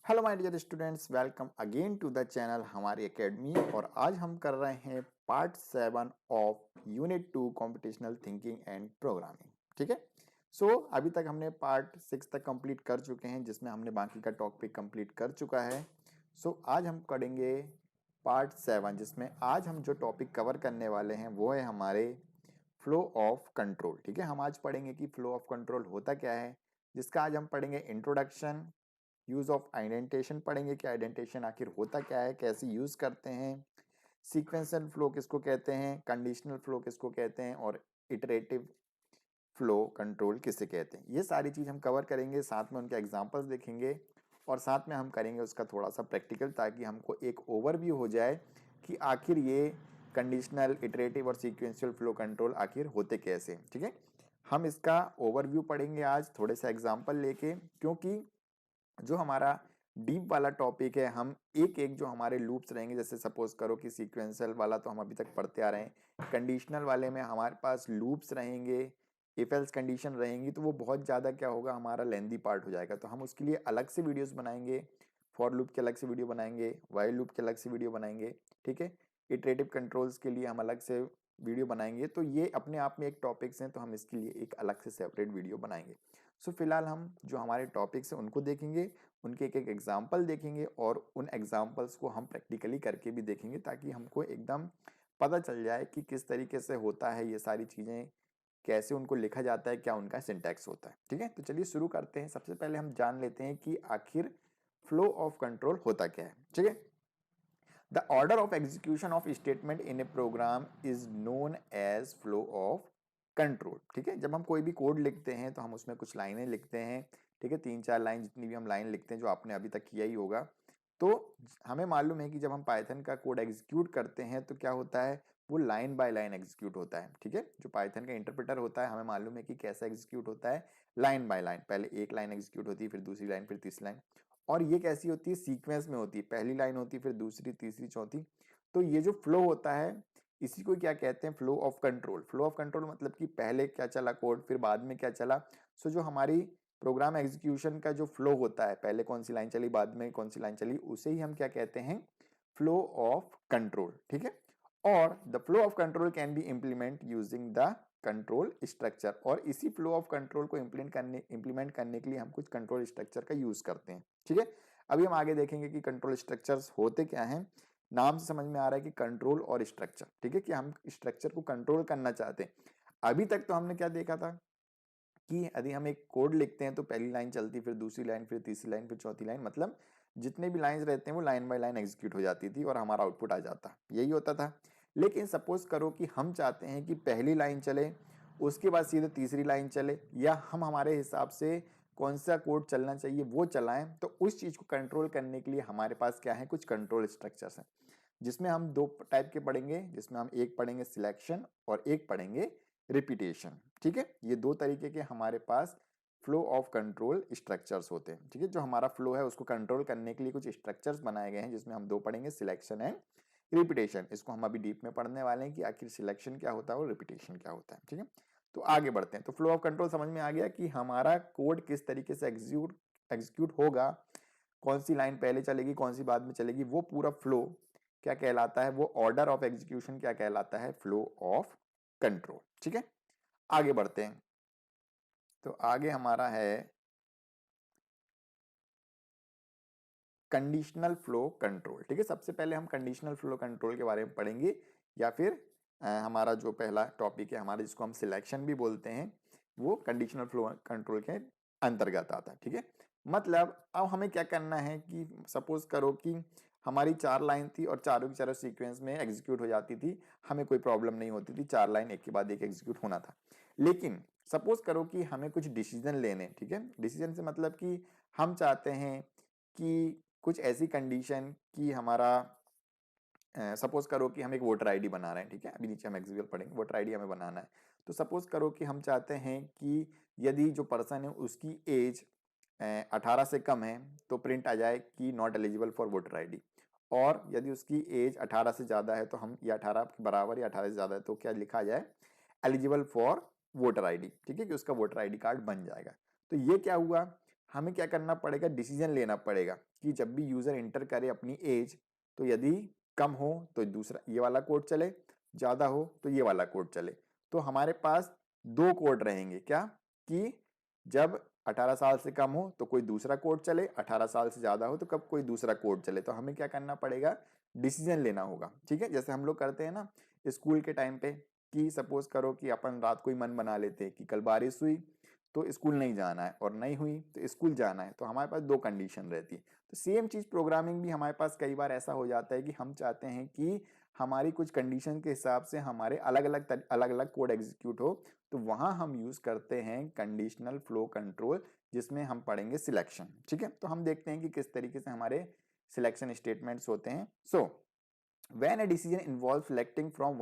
Hello my dear students, welcome again to the channel हमारी academy. और आज हम कर रहे हैं part 7 of unit 2 computational thinking and programming. ठीक है। सो अभी तक हमने पार्ट 6 तक कंप्लीट कर चुके हैं, जिसमें हमने बाकी का टॉपिक कंप्लीट कर चुका है। सो आज हम करेंगे पार्ट 7, जिसमें आज हम जो टॉपिक कवर करने वाले हैं वो है हमारे फ्लो ऑफ कंट्रोल। ठीक है, हम आज पढ़ेंगे कि फ्लो ऑफ कंट्रोल होता क्या है, जिसका आज हम पढ़ेंगे इंट्रोडक्शन, यूज ऑफ आइडेंटिटेशन पढ़ेंगे कि आइडेंटिटेशन आखिर होता क्या है, कैसे यूज करते हैं, सीक्वेंशियल फ्लो किसको कहते हैं, कंडीशनल फ्लो किसको कहते हैं, और इटरेटिव फ्लो कंट्रोल किसे कहते हैं। ये सारी चीज हम कवर करेंगे, साथ में उनके एग्जांपल्स देखेंगे और साथ में हम करेंगे उसका थोड़ा सा प्रैक्टिकल, ताकि हमको एक ओवरव्यू हो जाए कि आखिर ये कंडीशनल, इटरेटिव और सीक्वेंशियल फ्लो कंट्रोल आखिर होते कैसे। ठीक है, हम इसका ओवरव्यू पढ़ेंगे आज थोड़े से एग्जाम्पल लेके, क्योंकि जो हमारा डीप वाला टॉपिक है, हम एक एक जो हमारे लूप्स रहेंगे, जैसे सपोज करो कि सीक्वेंशियल वाला तो हम अभी तक पढ़ते आ रहे हैं, कंडीशनल वाले में हमारे पास लूप्स रहेंगे, इफ एल्स कंडीशन रहेंगी, तो वो बहुत ज़्यादा क्या होगा, हमारा लेंदी पार्ट हो जाएगा। तो हम उसके लिए अलग से वीडियोस बनाएंगे, फॉर लूप के अलग से वीडियो बनाएंगे, वाइल लूप के अलग से वीडियो बनाएंगे। ठीक है, इटरेटिव कंट्रोल्स के लिए हम अलग से वीडियो बनाएंगे। तो ये अपने आप में एक टॉपिक्स हैं, तो हम इसके लिए एक अलग से सेपरेट वीडियो बनाएंगे। सो फिलहाल हम जो हमारे टॉपिक्स हैं उनको देखेंगे, उनके एक एक एग्जाम्पल देखेंगे और उन एग्जाम्पल्स को हम प्रैक्टिकली करके भी देखेंगे, ताकि हमको एकदम पता चल जाए कि किस तरीके से होता है ये सारी चीज़ें, कैसे उनको लिखा जाता है, क्या उनका सिंटैक्स होता है। ठीक है, तो चलिए शुरू करते हैं। सबसे पहले हम जान लेते हैं कि आखिर फ्लो ऑफ कंट्रोल होता क्या है। ठीक है, the order of execution of statement in a program is known as flow of control. ठीक है, जब हम कोई भी कोड लिखते हैं तो हम उसमें कुछ लाइनें लिखते हैं। ठीक है, 3-4 लाइन, जितनी भी हम लाइन लिखते हैं, जो आपने अभी तक किया ही होगा। तो हमें मालूम है कि जब हम पाइथन का कोड एग्जीक्यूट करते हैं तो क्या होता है, वो लाइन बाय लाइन एग्जीक्यूट होता है। ठीक है, जो पाइथन का इंटरप्रेटर होता है, हमें मालूम है कि कैसा एग्जीक्यूट होता है, लाइन बाय लाइन। पहले एक लाइन एग्जीक्यूट होती है, फिर दूसरी लाइन, फिर तीसरी लाइन। और ये कैसी होती है, सीक्वेंस में होती है, पहली लाइन होती है, फिर दूसरी, तीसरी, चौथी। तो ये जो फ्लो होता है, इसी को क्या कहते हैं, flow of control. Flow of control मतलब कि पहले क्या चला कोड, फिर बाद में क्या चला। सो जो हमारी प्रोग्राम एग्जीक्यूशन का जो फ्लो होता है, पहले कौन सी लाइन चली, बाद में कौन सी लाइन चली, उसे ही हम क्या कहते हैं, फ्लो ऑफ कंट्रोल। ठीक है, और the flow of control can be implement using the control structure. और इसी फ्लो ऑफ कंट्रोल को इम्प्लीमेंट करने के लिए हम कुछ कंट्रोल स्ट्रक्चर का यूज करते हैं। ठीक है, अभी हम आगे देखेंगे कि कंट्रोल स्ट्रक्चर्स होते क्या हैं। नाम से समझ में आ रहा है कि कंट्रोल और स्ट्रक्चर। ठीक है, कि हम स्ट्रक्चर को कंट्रोल करना चाहते हैं। अभी तक तो हमने क्या देखा था कि यदि हम एक कोड लिखते हैं तो पहली लाइन चलती, फिर दूसरी लाइन, फिर तीसरी लाइन, फिर चौथी लाइन, मतलब जितने भी लाइंस रहते हैं वो लाइन बाय लाइन एग्जीक्यूट हो जाती थी और हमारा आउटपुट आ जाता, यही होता था। लेकिन सपोज करो कि हम चाहते हैं कि पहली लाइन चले, उसके बाद सीधे तीसरी लाइन चले, या हम हमारे हिसाब से कौन सा कोड चलना चाहिए वो चलाएं। तो उस चीज को कंट्रोल करने के लिए हमारे पास क्या है, कुछ कंट्रोल स्ट्रक्चर्स हैं, जिसमें हम दो टाइप के पढ़ेंगे, जिसमें हम एक पढ़ेंगे सिलेक्शन और एक पढ़ेंगे रिपीटेशन। ठीक है, ये दो तरीके के हमारे पास फ्लो ऑफ कंट्रोल स्ट्रक्चर्स होते हैं। ठीक है, जो हमारा फ्लो है उसको कंट्रोल करने के लिए कुछ स्ट्रक्चर्स बनाए गए हैं, जिसमें हम दो पढ़ेंगे, सिलेक्शन एंड रिपीटेशन। इसको हम अभी डीप में पढ़ने वाले हैं कि आखिर सिलेक्शन क्या होता है और रिपीटेशन क्या होता है। ठीक है, तो आगे बढ़ते हैं। तो फ्लो ऑफ कंट्रोल समझ में आ गया कि हमारा कोड किस तरीके से एग्जीक्यूट होगा, कौन सी लाइन पहले चलेगी, कौन सी बाद में चलेगी, वो पूरा फ्लो क्या कहलाता है, वो ऑर्डर ऑफ एग्जीक्यूशन क्या कहलाता है, फ्लो ऑफ कंट्रोल। ठीक है, आगे बढ़ते हैं। तो आगे हमारा है कंडीशनल फ्लो कंट्रोल। ठीक है, सबसे पहले हम कंडीशनल फ्लो कंट्रोल के बारे में पढ़ेंगे, या फिर हमारा जो पहला टॉपिक है हमारा, जिसको हम सिलेक्शन भी बोलते हैं, वो कंडीशनल फ्लो कंट्रोल के अंतर्गत आता है। ठीक है, मतलब अब हमें क्या करना है कि सपोज करो कि हमारी 4 लाइन थी और चारों की चारों सीक्वेंस में एग्जीक्यूट हो जाती थी, हमें कोई प्रॉब्लम नहीं होती थी, 4 लाइन एक के बाद एक एग्जीक्यूट होना था। लेकिन सपोज करो कि हमें कुछ डिसीजन लेने, ठीक है, डिसीजन से मतलब कि हम चाहते हैं कि कुछ ऐसी कंडीशन कि हमारा सपोज करो कि हम एक वोटर आईडी बना रहे हैं। ठीक है, अभी नीचे हम एग्जाम्पल पढ़ेंगे, वोटर आईडी हमें बनाना है। तो सपोज करो कि हम चाहते हैं कि यदि जो पर्सन है उसकी एज 18 से कम है, तो प्रिंट आ जाए कि not eligible for voter ID. और यदि उसकी एज 18 से ज़्यादा है, तो हम, या 18 के बराबर या 18 से ज़्यादा है, तो क्या लिखा जाए, एलिजिबल फॉर वोटर आईडी। ठीक है, कि उसका वोटर आईडी कार्ड बन जाएगा। तो ये क्या हुआ, हमें क्या करना पड़ेगा, डिसीजन लेना पड़ेगा कि जब भी यूजर एंटर करे अपनी एज, तो यदि कम हो तो दूसरा ये वाला कोड चले, ज्यादा हो तो ये वाला कोड चले। तो हमारे पास दो कोड रहेंगे, क्या कि जब 18 साल से कम हो तो कोई दूसरा कोड चले, 18 साल से ज्यादा हो तो कब कोई दूसरा कोड चले। तो हमें क्या करना पड़ेगा, डिसीजन लेना होगा। ठीक है, जैसे हम लोग करते हैं ना स्कूल के टाइम पे, कि सपोज करो कि अपन रात को ही मन बना लेते हैं कि कल बारिश हुई तो स्कूल नहीं जाना है, और नहीं हुई तो स्कूल जाना है, तो हमारे पास दो कंडीशन रहती है। तो सेम चीज प्रोग्रामिंग भी हमारे पास कई बार ऐसा हो जाता है कि हम चाहते हैं कि हमारी कुछ कंडीशन के हिसाब से हमारे अलग अलग कोड एग्जीक्यूट हो, तो वहां हम यूज करते हैं कंडीशनल फ्लो कंट्रोल, जिसमें हम पढ़ेंगे सिलेक्शन। ठीक है, तो हम देखते हैं कि किस तरीके से हमारे सिलेक्शन स्टेटमेंट्स होते हैं। So when a decision involve selecting from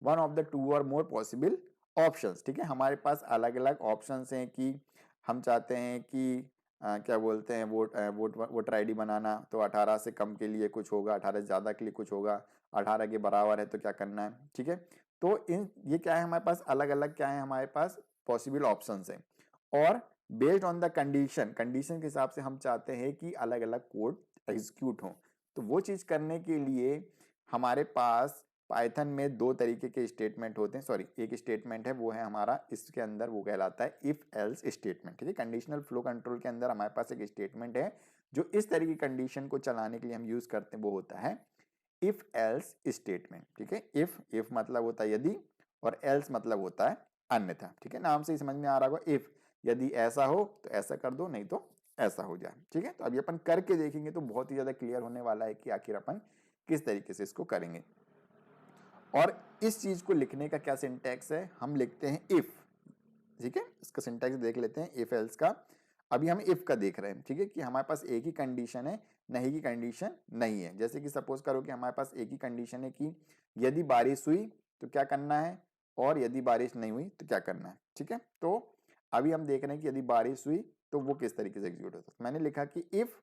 one of the two और मोर पॉसिबल ऑप्शंस। ठीक है, हमारे पास अलग अलग ऑप्शंस हैं कि हम चाहते हैं कि क्या बोलते हैं, वोटर आईडी बनाना, तो 18 से कम के लिए कुछ होगा, 18 से ज़्यादा के लिए कुछ होगा, 18 के बराबर है तो क्या करना है। ठीक है, तो इन ये क्या है, हमारे पास अलग अलग क्या है, हमारे पास पॉसिबल ऑप्शंस हैं, और based on the condition, condition के हिसाब से हम चाहते हैं कि अलग अलग कोड एग्जीक्यूट हो। तो वो चीज़ करने के लिए हमारे पास पाइथन में दो तरीके के स्टेटमेंट होते हैं, सॉरी एक स्टेटमेंट है वो है हमारा, इसके अंदर वो कहलाता है इफ एल्स स्टेटमेंट। ठीक है, कंडीशनल फ्लो कंट्रोल के अंदर हमारे पास एक स्टेटमेंट है जो इस तरह की कंडीशन को चलाने के लिए हम यूज करते हैं, वो होता है इफ एल्स स्टेटमेंट। ठीक है, इफ मतलब होता है यदि, और एल्स मतलब होता है अन्यथा। ठीक है, नाम से ही समझ में आ रहा होगा, इफ यदि ऐसा हो तो ऐसा कर दो, नहीं तो ऐसा हो जाए। ठीक है, तो अभी अपन करके देखेंगे तो बहुत ही ज्यादा क्लियर होने वाला है कि आखिर अपन किस तरीके से इसको करेंगे। और इस चीज को लिखने का क्या सिंटैक्स है, हम लिखते हैं इफ। ठीक है, इसका सिंटैक्स देख लेते हैं इफ एल्स का। अभी हम इफ का देख रहे हैं। ठीक है, कि हमारे पास एक ही कंडीशन है, नहीं की कंडीशन नहीं है। जैसे कि सपोज करो कि हमारे पास एक ही कंडीशन है कि यदि बारिश हुई तो क्या करना है, और यदि बारिश नहीं हुई तो क्या करना है। ठीक है, तो अभी हम देख रहे हैं कि यदि बारिश हुई तो वो किस तरीके से एग्जीक्यूट होता है। मैंने लिखा कि इफ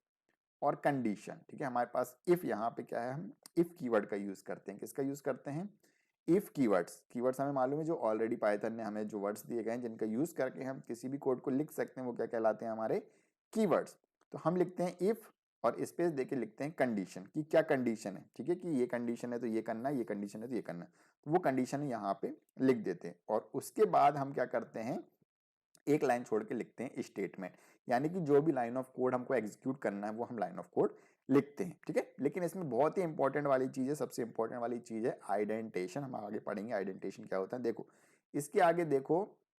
और कंडीशन। ठीक है, हमारे पास इफ यहाँ पे क्या है, हम इफ कीवर्ड का यूज करते हैं। किसका यूज करते हैं, इफ कीवर्ड्स। कीवर्ड्स हमें मालूम है जो ऑलरेडी पाइथन ने हमें जो वर्ड्स दिए गए हैं जिनका यूज करके हम किसी भी कोड को लिख सकते हैं, वो क्या कहलाते हैं, हमारे कीवर्ड्स। तो हम लिखते हैं इफ और स्पेस देके लिखते हैं कंडीशन, कि क्या कंडीशन है। ठीक है, कि ये कंडीशन है तो ये करना, ये कंडीशन है तो ये करना, तो वो कंडीशन यहाँ पे लिख देते हैं। और उसके बाद हम क्या करते हैं, एक लाइन छोड़ के लिखते हैं स्टेटमेंट, यानी कि जो भी लाइन ऑफ कोड हमको एग्जीक्यूट करना है वो हम लाइन ऑफ कोड लिखते हैं। ठीक है, लेकिन इसमें बहुत ही इंपॉर्टेंट वाली चीज है, सबसे इंपॉर्टेंट वाली चीज है आइडेंटेशन। हम आगे पढ़ेंगे आइडेंटेशन क्या होता है। देखो इसके आगे देखो,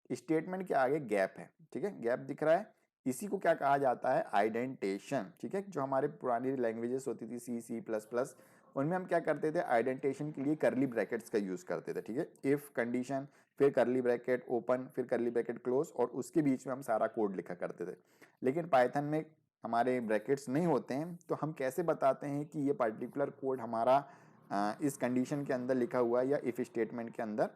स्टेटमेंट के आगे गैप है। ठीक है, गैप दिख रहा है, इसी को क्या कहा जाता है, आइडेंटेशन। ठीक है, जो हमारे पुरानी लैंग्वेजेस होती थी सी सी प्लस प्लस, उनमें हम क्या करते थे, आइडेंटेशन के लिए करली ब्रैकेट्स का यूज करते थे। ठीक है, इफ कंडीशन, फिर करली ब्रैकेट ओपन, फिर करली ब्रैकेट क्लोज, और उसके बीच में हम सारा कोड लिखा करते थे। लेकिन पाइथन में हमारे ब्रैकेट्स नहीं होते हैं, तो हम कैसे बताते हैं कि ये पर्टिकुलर कोड हमारा इस कंडीशन के अंदर लिखा हुआ है या इफ स्टेटमेंट के अंदर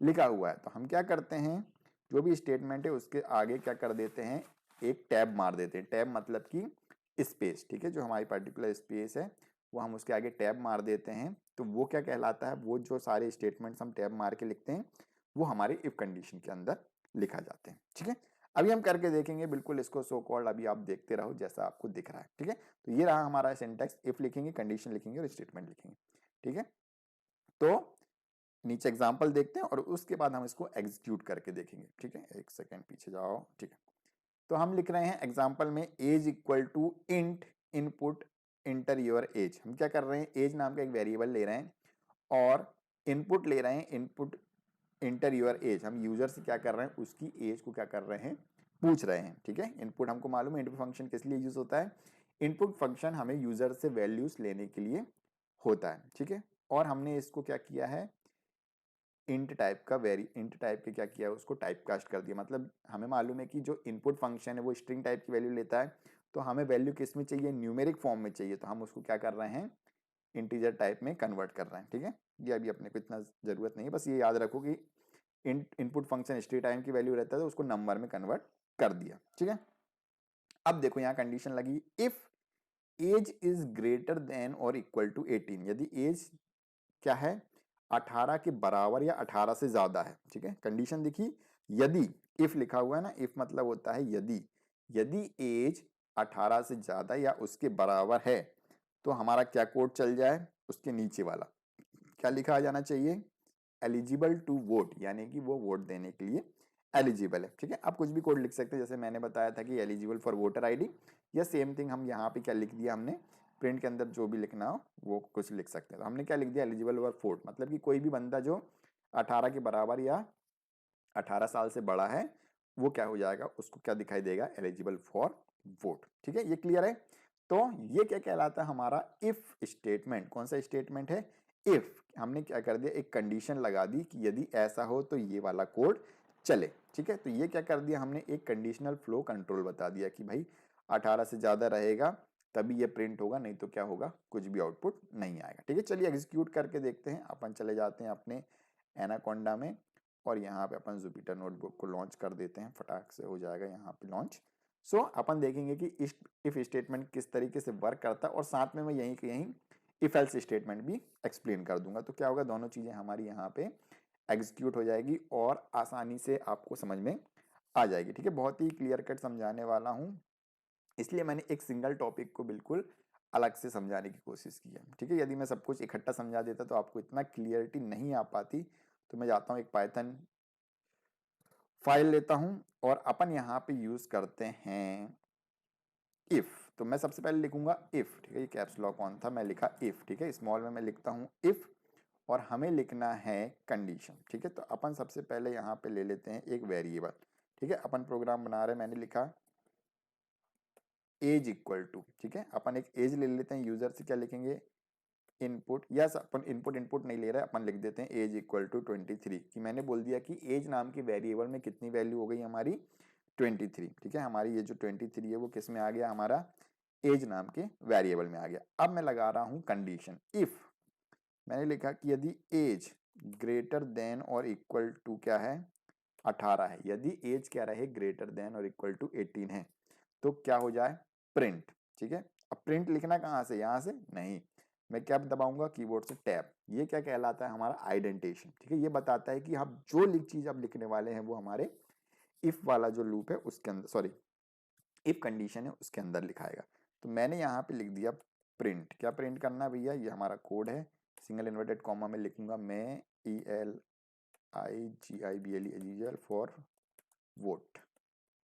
लिखा हुआ है। तो हम क्या करते हैं, जो भी स्टेटमेंट है उसके आगे क्या कर देते हैं, एक टैब मार देते हैं। टैब मतलब कि स्पेस। ठीक है, जो हमारी पर्टिकुलर स्पेस है वो हम उसके आगे टैब मार देते हैं। तो वो क्या कहलाता है, वो जो सारे स्टेटमेंट्स हम टैब मार के लिखते हैं वो हमारे इफ कंडीशन के अंदर लिखा जाते हैं। ठीक है, अभी हम करके देखेंगे बिल्कुल इसको, सो कॉल्ड अभी आप देखते रहो जैसा आपको दिख रहा है। ठीक है, तो ये रहा हमारा सिंटैक्स, इफ लिखेंगे, कंडीशन लिखेंगे और स्टेटमेंट लिखेंगे। ठीक है, तो नीचे एग्जांपल देखते हैं और उसके बाद हम इसको एग्जीक्यूट करके देखेंगे। ठीक है, एक सेकेंड पीछे जाओ। ठीक है, तो हम लिख रहे हैं एग्जाम्पल में age equal to int input enter your age. हम क्या कर रहे हैं, एज नाम का एक वेरिएबल ले रहे हैं और इनपुट ले रहे हैं, इनपुट इंटर योर एज। हम यूजर से क्या कर रहे हैं, उसकी एज को क्या कर रहे हैं, पूछ रहे हैं। ठीक है, इनपुट हमको मालूम है, इनपुट फंक्शन किस लिए यूज होता है, इनपुट फंक्शन हमें यूजर से वैल्यूज लेने के लिए होता है। ठीक है, और हमने इसको क्या किया है, इंट टाइप का इंट टाइप के क्या किया है, उसको टाइप कास्ट कर दिया। मतलब हमें मालूम है कि जो इनपुट फंक्शन है वो स्ट्रिंग टाइप की वैल्यू लेता है, तो हमें वैल्यू किस में चाहिए, न्यूमेरिक फॉर्म में चाहिए, तो हम उसको क्या कर रहे हैं, इंटीजर टाइप में कन्वर्ट कर रहे हैं। ठीक है, ये अभी अपने को इतना जरूरत नहीं है, बस ये याद रखो कि इनपुट फंक्शन स्ट्रिंग टाइप की वैल्यू रहता है तो उसको नंबर में कन्वर्ट कर दिया। ठीक है, अब देखो यहाँ कंडीशन लगी, if age is greater than और इक्वल टू 18। यदि एज क्या है, 18 के बराबर या 18 से ज्यादा है। ठीक है, कंडीशन दिखी, यदि, इफ लिखा हुआ है ना, इफ मतलब होता है यदि, यदि एज 18 से ज्यादा या उसके बराबर है तो हमारा क्या कोड चल जाए, उसके नीचे वाला क्या लिखा आ जाना चाहिए, एलिजिबल टू वोट, यानी कि वो वोट देने के लिए एलिजिबल है। ठीक है, आप कुछ भी कोड लिख सकते हैं, जैसे मैंने बताया था कि एलिजिबल फॉर वोटर आईडी, या सेम थिंग हम यहाँ पे क्या लिख दिया हमने, प्रिंट के अंदर जो भी लिखना हो वो कुछ लिख सकते हैं। तो हमने क्या लिख दिया, एलिजिबल फॉर वोट, मतलब कि कोई भी बंदा जो 18 के बराबर या 18 साल से बड़ा है वो क्या हो जाएगा, उसको क्या दिखाई देगा, एलिजिबल फॉर वोट। ठीक है, ये क्लियर है। तो ये क्या कहलाता है, हमारा इफ स्टेटमेंट। कौन सा स्टेटमेंट है, इफ। हमने क्या कर दिया, एक कंडीशन लगा दी कि यदि ऐसा हो तो ये वाला कोड चले। ठीक है, तो ये क्या कर दिया हमने, एक कंडीशनल फ्लो कंट्रोल बता दिया कि भाई 18 से ज्यादा रहेगा तभी ये प्रिंट होगा, नहीं तो क्या होगा, कुछ भी आउटपुट नहीं आएगा। ठीक है, चलिए एग्जीक्यूट करके देखते हैं। अपन चले जाते हैं अपने एनाकोंडा में और यहाँ पे अपन जुपिटर नोटबुक को लॉन्च कर देते हैं, फटाक से हो जाएगा यहाँ पे लॉन्च। सो अपन देखेंगे कि इफ स्टेटमेंट किस तरीके से वर्क करता है, और साथ में मैं यहीं के यहीं इफ एल्स स्टेटमेंट भी एक्सप्लेन कर दूंगा। तो क्या होगा, दोनों चीजें हमारी यहाँ पे एग्जीक्यूट हो जाएगी और आसानी से आपको समझ में आ जाएगी। ठीक है, बहुत ही क्लियर कट समझाने वाला हूँ, इसलिए मैंने एक सिंगल टॉपिक को बिल्कुल अलग से समझाने की कोशिश की है। ठीक है, यदि मैं सब कुछ इकट्ठा समझा देता तो आपको इतना क्लियरिटी नहीं आ पाती। तो मैं जाता हूँ एक पाइथन फाइल लेता हूं और अपन यहाँ पे यूज करते हैं इफ। तो मैं सबसे पहले लिखूंगा इफ। ठीक है, ये कैप्स लॉक ऑन था, मैं लिखा इफ। ठीक है, स्मॉल में मैं लिखता हूँ इफ, और हमें लिखना है कंडीशन। ठीक है, तो अपन सबसे पहले यहाँ पे ले लेते हैं एक वेरिएबल। ठीक है, अपन प्रोग्राम बना रहे हैं, मैंने लिखा एज इक्वल टू। ठीक है, अपन एक एज ले लेते हैं, यूजर से क्या लिखेंगे, इनपुट। यस, अपन इनपुट इनपुट नहीं ले रहे, अपन लिख देते हैं एज इक्वल टू 23, कि मैंने बोल दिया कि एज नाम की वेरिएबल में कितनी वैल्यू हो गई हमारी, 23। ठीक है, हमारी ये जो 23 है वो किस में आ गया, हमारा एज नाम के वेरिएबल में आ गया। अब मैं लगा रहा हूं कंडीशन इफ। मैंने लिखा कि यदि एज ग्रेटर देन और इक्वल टू क्या है, 18 है, यदि एज क्या रहे, ग्रेटर देन और इक्वल टू 18 है, तो क्या हो जाए, प्रिंट। ठीक है, अब प्रिंट लिखना कहाँ से, यहां से नहीं, मैं क्या दबाऊंगा, कीबोर्ड से टैब। ये क्या कहलाता है, हमारा आइडेंटिफिकेशन। ठीक है, ये बताता है कि हम जो चीज अब लिखने वाले हैं वो हमारे इफ वाला जो लूप है उसके अंदर, सॉरी इफ कंडीशन है उसके अंदर लिखाएगा। तो मैंने यहाँ पे लिख दिया प्रिंट। क्या प्रिंट करना है भैया, ये हमारा कोड है, सिंगल इन्वर्टेड कॉमा में लिखूंगा मैं, ELIGIBLE एलिजिबल फॉर वोट।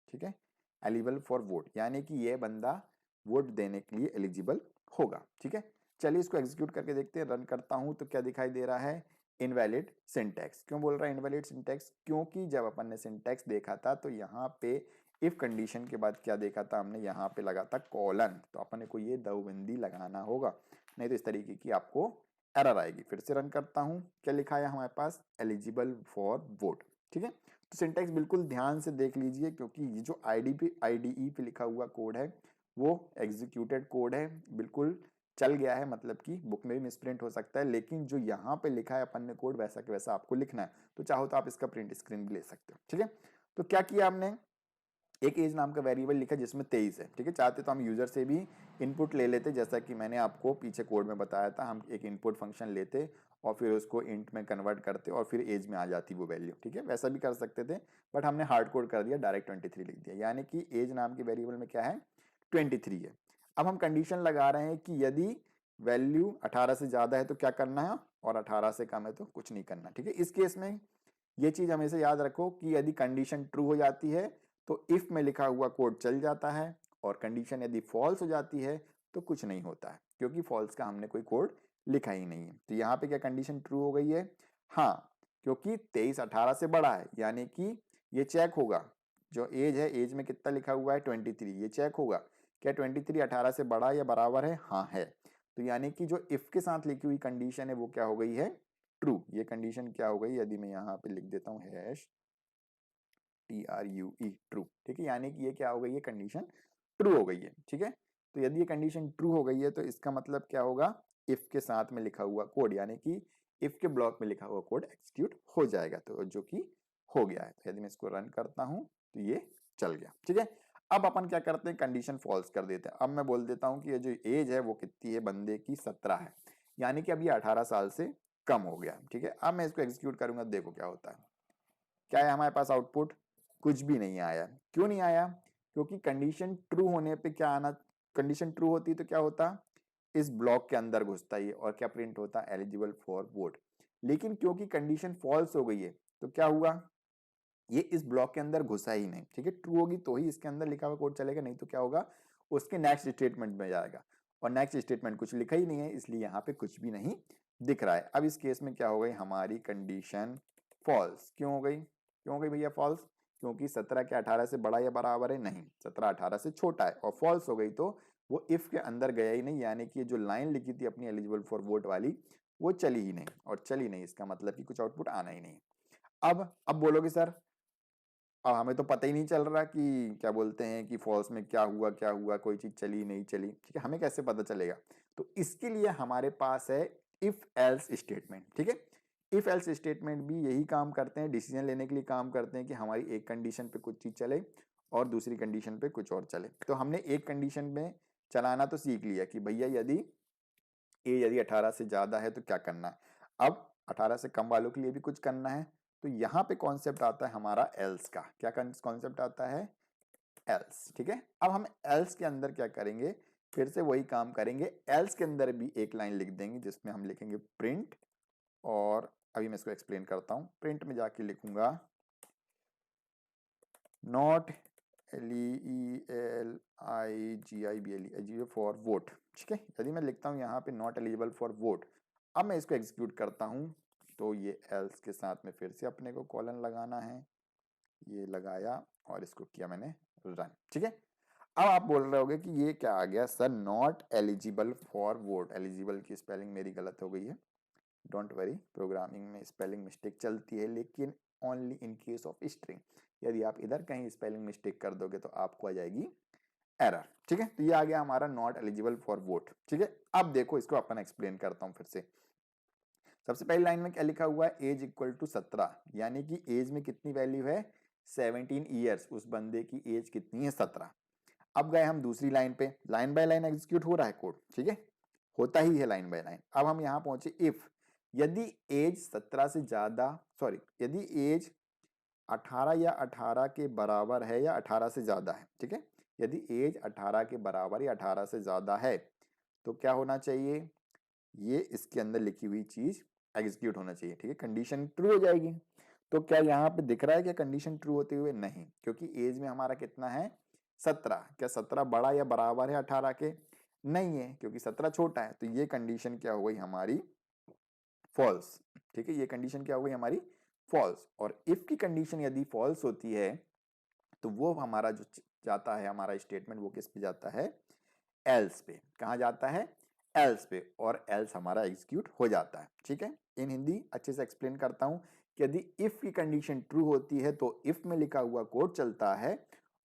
ठीक है, एलिजिबल फॉर वोट, यानी कि ये बंदा वोट देने के लिए एलिजिबल होगा। ठीक है, चलिए इसको एग्जीक्यूट करके देखते हैं। रन करता हूं तो क्या दिखाई दे रहा है, इनवैलिड सिंटैक्स। क्यों बोल रहा है इनवैलिड सिंटैक्स, क्योंकि जब अपन ने सिंटैक्स देखा था तो यहाँ पे इफ कंडीशन के बाद क्या देखा था हमने, यहाँ पे लगा था कॉलन। तो अपन को ये दवबंदी लगाना होगा, नहीं तो इस तरीके की आपको एरर आएगी। फिर से रन करता हूँ, क्या लिखा है हमारे पास, एलिजिबल फॉर वोट। ठीक है, तो सिंटैक्स बिल्कुल ध्यान से देख लीजिए, क्योंकि ये जो आईडीई पे लिखा हुआ कोड है वो एग्जीक्यूटेड कोड है, बिल्कुल चल गया है, मतलब कि बुक में भी मिसप्रिंट हो सकता है, लेकिन जो यहाँ पे लिखा है अपन ने कोड वैसा के वैसा आपको लिखना है। तो चाहो तो आप इसका प्रिंट स्क्रीन भी ले सकते हो। ठीक है, तो क्या किया हमने, एक एज नाम का वेरिएबल लिखा जिसमें 23 है। ठीक है, चाहते तो हम यूजर से भी इनपुट ले लेते, जैसा कि मैंने आपको पीछे कोड में बताया था, हम एक इनपुट फंक्शन लेते और फिर उसको इंट में कन्वर्ट करते और फिर एज में आ जाती वो वैल्यू। ठीक है, वैसा भी कर सकते थे, बट हमने हार्ड कोड कर दिया, डायरेक्ट 23 लिख दिया, यानी कि एज नाम के वेरिएबल में क्या है, 23 है। अब हम कंडीशन लगा रहे हैं कि यदि वैल्यू 18 से ज्यादा है तो क्या करना है, और 18 से कम है तो कुछ नहीं करना। ठीक है, इस केस में ये चीज हमेशा याद रखो कि यदि कंडीशन ट्रू हो जाती है तो इफ में लिखा हुआ कोड चल जाता है, और कंडीशन यदि फॉल्स हो जाती है तो कुछ नहीं होता है, क्योंकि फॉल्स का हमने कोई कोड लिखा ही नहीं है। तो यहाँ पे क्या कंडीशन ट्रू हो गई है, हाँ, क्योंकि 23 18 से बड़ा है, यानी कि ये चेक होगा, जो एज है, एज में कितना लिखा हुआ है 23, ये चेक होगा क्या 23 18 से बड़ा या बराबर है, हाँ है। तो यानी कि जो इफ के साथ लिखी हुई कंडीशन है वो क्या हो गई है, ट्रू। ये कंडीशन क्या हो गई, यदि मैं यहाँ पे लिख देता हूँ हैश TRUE ट्रू। ठीक है, यानी कि ये क्या हो गई है, कंडीशन ट्रू हो गई है। ठीक है, तो यदि ये कंडीशन ट्रू हो गई है तो इसका मतलब क्या होगा, इफ के साथ में लिखा हुआ कोड, यानी कि इफ के ब्लॉक में लिखा हुआ कोड एग्जीक्यूट हो जाएगा, तो जो कि हो गया है। तो यदि मैं इसको रन करता हूं तो ये चल गया। ठीक है, अब अपन क्या करते हैं, कंडीशन फॉल्स कर देते हैं। अब मैं बोल देता हूं कि ये जो एज है वो कितनी है, बंदे की 17 है, यानी कि अब ये 18 साल से कम हो गया। ठीक है, अब मैं इसको एग्जीक्यूट करूंगा, देखो क्या होता है। क्या है हमारे पास आउटपुट, कुछ भी नहीं आया। क्यों नहीं आया, क्योंकि कंडीशन ट्रू होने पे क्या आना, कंडीशन ट्रू होती तो क्या होता, इस ब्लॉक के अंदर घुसता ये और क्या प्रिंट होता, एलिजिबल फॉर वोट। लेकिन क्योंकि कंडीशन फॉल्स हो गई है तो क्या हुआ, ये इस ब्लॉक के अंदर घुसा ही नहीं। ठीक है, ट्रू होगी तो ही इसके अंदर लिखा हुआ कोड चलेगा, नहीं तो क्या होगा, उसके नेक्स्ट स्टेटमेंट में जाएगा और नेक्स्ट स्टेटमेंट कुछ लिखा ही नहीं है, इसलिए यहाँ पे कुछ भी नहीं दिख रहा है। अब इस केस में क्या हो गई, हमारी कंडीशन फॉल्स। क्यों हो गई, क्यों हो गई भैया फॉल्स, क्योंकि 17 क्या 18 से बड़ा या बराबर है, नहीं 17 18 से छोटा है, और फॉल्स हो गई तो वो इफ के अंदर गया ही नहीं, यानी कि जो लाइन लिखी थी अपनी एलिजिबल फॉर वोट वाली वो चली ही नहीं, और चली नहीं इसका मतलब कि कुछ आउटपुट आना ही नहीं। अब बोलोगे सर अब हमें तो पता ही नहीं चल रहा कि क्या बोलते हैं कि फॉल्स में क्या हुआ, कोई चीज चली नहीं चली, ठीक है, हमें कैसे पता चलेगा। तो इसके लिए हमारे पास है इफ एल्स स्टेटमेंट। ठीक है, इफ एल्स स्टेटमेंट भी यही काम करते हैं, डिसीजन लेने के लिए काम करते हैं कि हमारी एक कंडीशन पे कुछ चीज चले और दूसरी कंडीशन पे कुछ और चले। तो हमने एक कंडीशन में चलाना तो सीख लिया कि भैया यदि 18 से ज्यादा है तो क्या करना है। अब 18 से कम वालों के लिए भी कुछ करना है, तो यहाँ पे कॉन्सेप्ट आता है हमारा एल्स का। क्या कॉन्सेप्ट आता है, एल्स। ठीक है, अब हम एल्स के अंदर क्या करेंगे, फिर से वही काम करेंगे। एल्स के अंदर भी एक लाइन लिख देंगे जिसमें हम लिखेंगे प्रिंट, और अभी मैं इसको एक्सप्लेन करता हूं। प्रिंट में जाके लिखूंगा नॉट एलिजिबल फॉर वोट। ठीक है, यदि मैं लिखता हूं यहाँ पे नॉट एलिजिबल फॉर वोट, अब मैं इसको एग्जीक्यूट करता हूं तो ये एल्स के साथ में फिर से अपने को कॉलन लगाना है, ये लगाया और इसको किया मैंने रन। ठीक है, अब आप बोल रहे होगे कि ये क्या आ गया sir, not eligible for vote. Eligible की स्पेलिंग मेरी गलत हो गई है, डोंट वरी, प्रोग्रामिंग में स्पेलिंग मिस्टेक चलती है, लेकिन only in case of string. यदि आप इधर कहीं स्पेलिंग मिस्टेक कर दोगे तो आपको आ जाएगी एरर। ठीक है, तो ये आ गया हमारा नॉट एलिजिबल फॉर वोट। ठीक है, अब देखो इसको अपन एक्सप्लेन करता हूं फिर से। सबसे पहली लाइन में क्या लिखा हुआ है, एज इक्वल टू 17, यानी कि एज में कितनी वैल्यू है 17 ईयर्स, उस बंदे की एज कितनी है 17। अब गए हम दूसरी लाइन पे, लाइन बाय लाइन एग्जीक्यूट हो रहा है कोड। ठीक है, होता ही है लाइन बाय लाइन। अब हम यहां पहुंचे इफ, यदि एज 17 से ज्यादा, सॉरी, यदि एज 18 या 18 के बराबर है या 18 से ज्यादा है। ठीक है, यदि एज 18 के बराबर या 18 से ज्यादा है तो क्या होना चाहिए, ये इसके अंदर लिखी हुई चीज एग्जीक्यूट होना चाहिए। ठीक है, कंडीशन ट्रू हो जाएगी। तो क्या यहाँ पे दिख रहा है कि कंडीशन ट्रू होते हुए, नहीं, क्योंकि एज में हमारा कितना है 17। क्या 17 बड़ा या बराबर है 18 के, नहीं है, क्योंकि 17 छोटा है। तो ये कंडीशन क्या हो गई हमारी फॉल्स। ठीक है, ये कंडीशन क्या हो गई हमारी फॉल्स। और इफ की कंडीशन यदि फॉल्स होती है तो वो हमारा जो जाता है हमारा स्टेटमेंट, वो किस पे जाता है, एल्स पे। कहा जाता है, एल्स पे, और एल्स हमारा एग्जीक्यूट हो जाता है। ठीक है, इन हिंदी अच्छे से एक्सप्लेन करता हूं कि यदि इफ की कंडीशन ट्रू होती है तो इफ में लिखा हुआ कोड चलता है,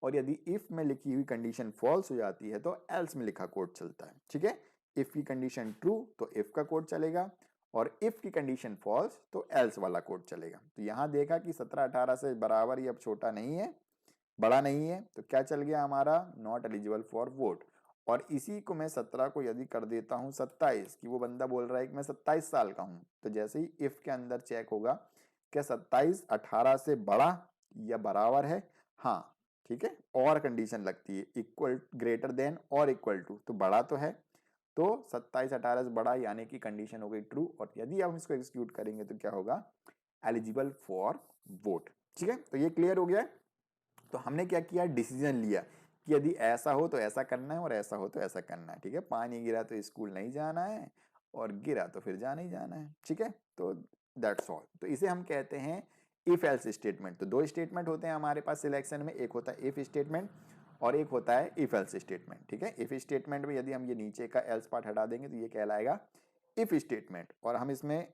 और यदि इफ में लिखी हुई कंडीशन फॉल्स हो जाती है तो एल्स में लिखा कोड चलता है। ठीक है, इफ की कंडीशन ट्रू तो इफ का कोड चलेगा, और इफ की कंडीशन फॉल्स तो एल्स वाला कोड चलेगा। तो यहां देखा कि 17 18 से बराबर ही, अब छोटा नहीं है, बड़ा नहीं है, तो क्या चल गया हमारा, नॉट एलिजिबल फॉर वोट। और इसी को मैं 17 को यदि कर देता हूं 27, कि वो बंदा बोल रहा है कि मैं 27 साल का हूं, तो जैसे ही इफ के अंदर चेक होगा क्या 27 18 से बड़ा या बराबर है, हाँ, ठीक है, और कंडीशन लगती है इक्वल, ग्रेटर देन और इक्वल टू, तो बड़ा तो है, तो 27 18 से बड़ा, यानी कि कंडीशन हो गई ट्रू। और यदि हम इसको एग्जीक्यूट करेंगे तो क्या होगा, एलिजिबल फॉर वोट। ठीक है, तो ये क्लियर हो गया है। तो हमने क्या किया, डिसीजन लिया कि यदि ऐसा हो तो ऐसा करना है और ऐसा हो तो ऐसा करना है। ठीक है, पानी गिरा तो स्कूल नहीं जाना है, और गिरा तो फिर जाना ही जाना है। ठीक है, तो दैट्स ऑल। तो इसे हम कहते हैं इफ एल्स स्टेटमेंट। तो दो स्टेटमेंट होते हैं हमारे पास सिलेक्शन में, एक होता है इफ स्टेटमेंट और एक होता है इफ एल्स स्टेटमेंट। ठीक है, इफ स्टेटमेंट में यदि हम ये नीचे का एल्स पार्ट हटा देंगे तो ये कहलाएगा इफ स्टेटमेंट, और हम इसमें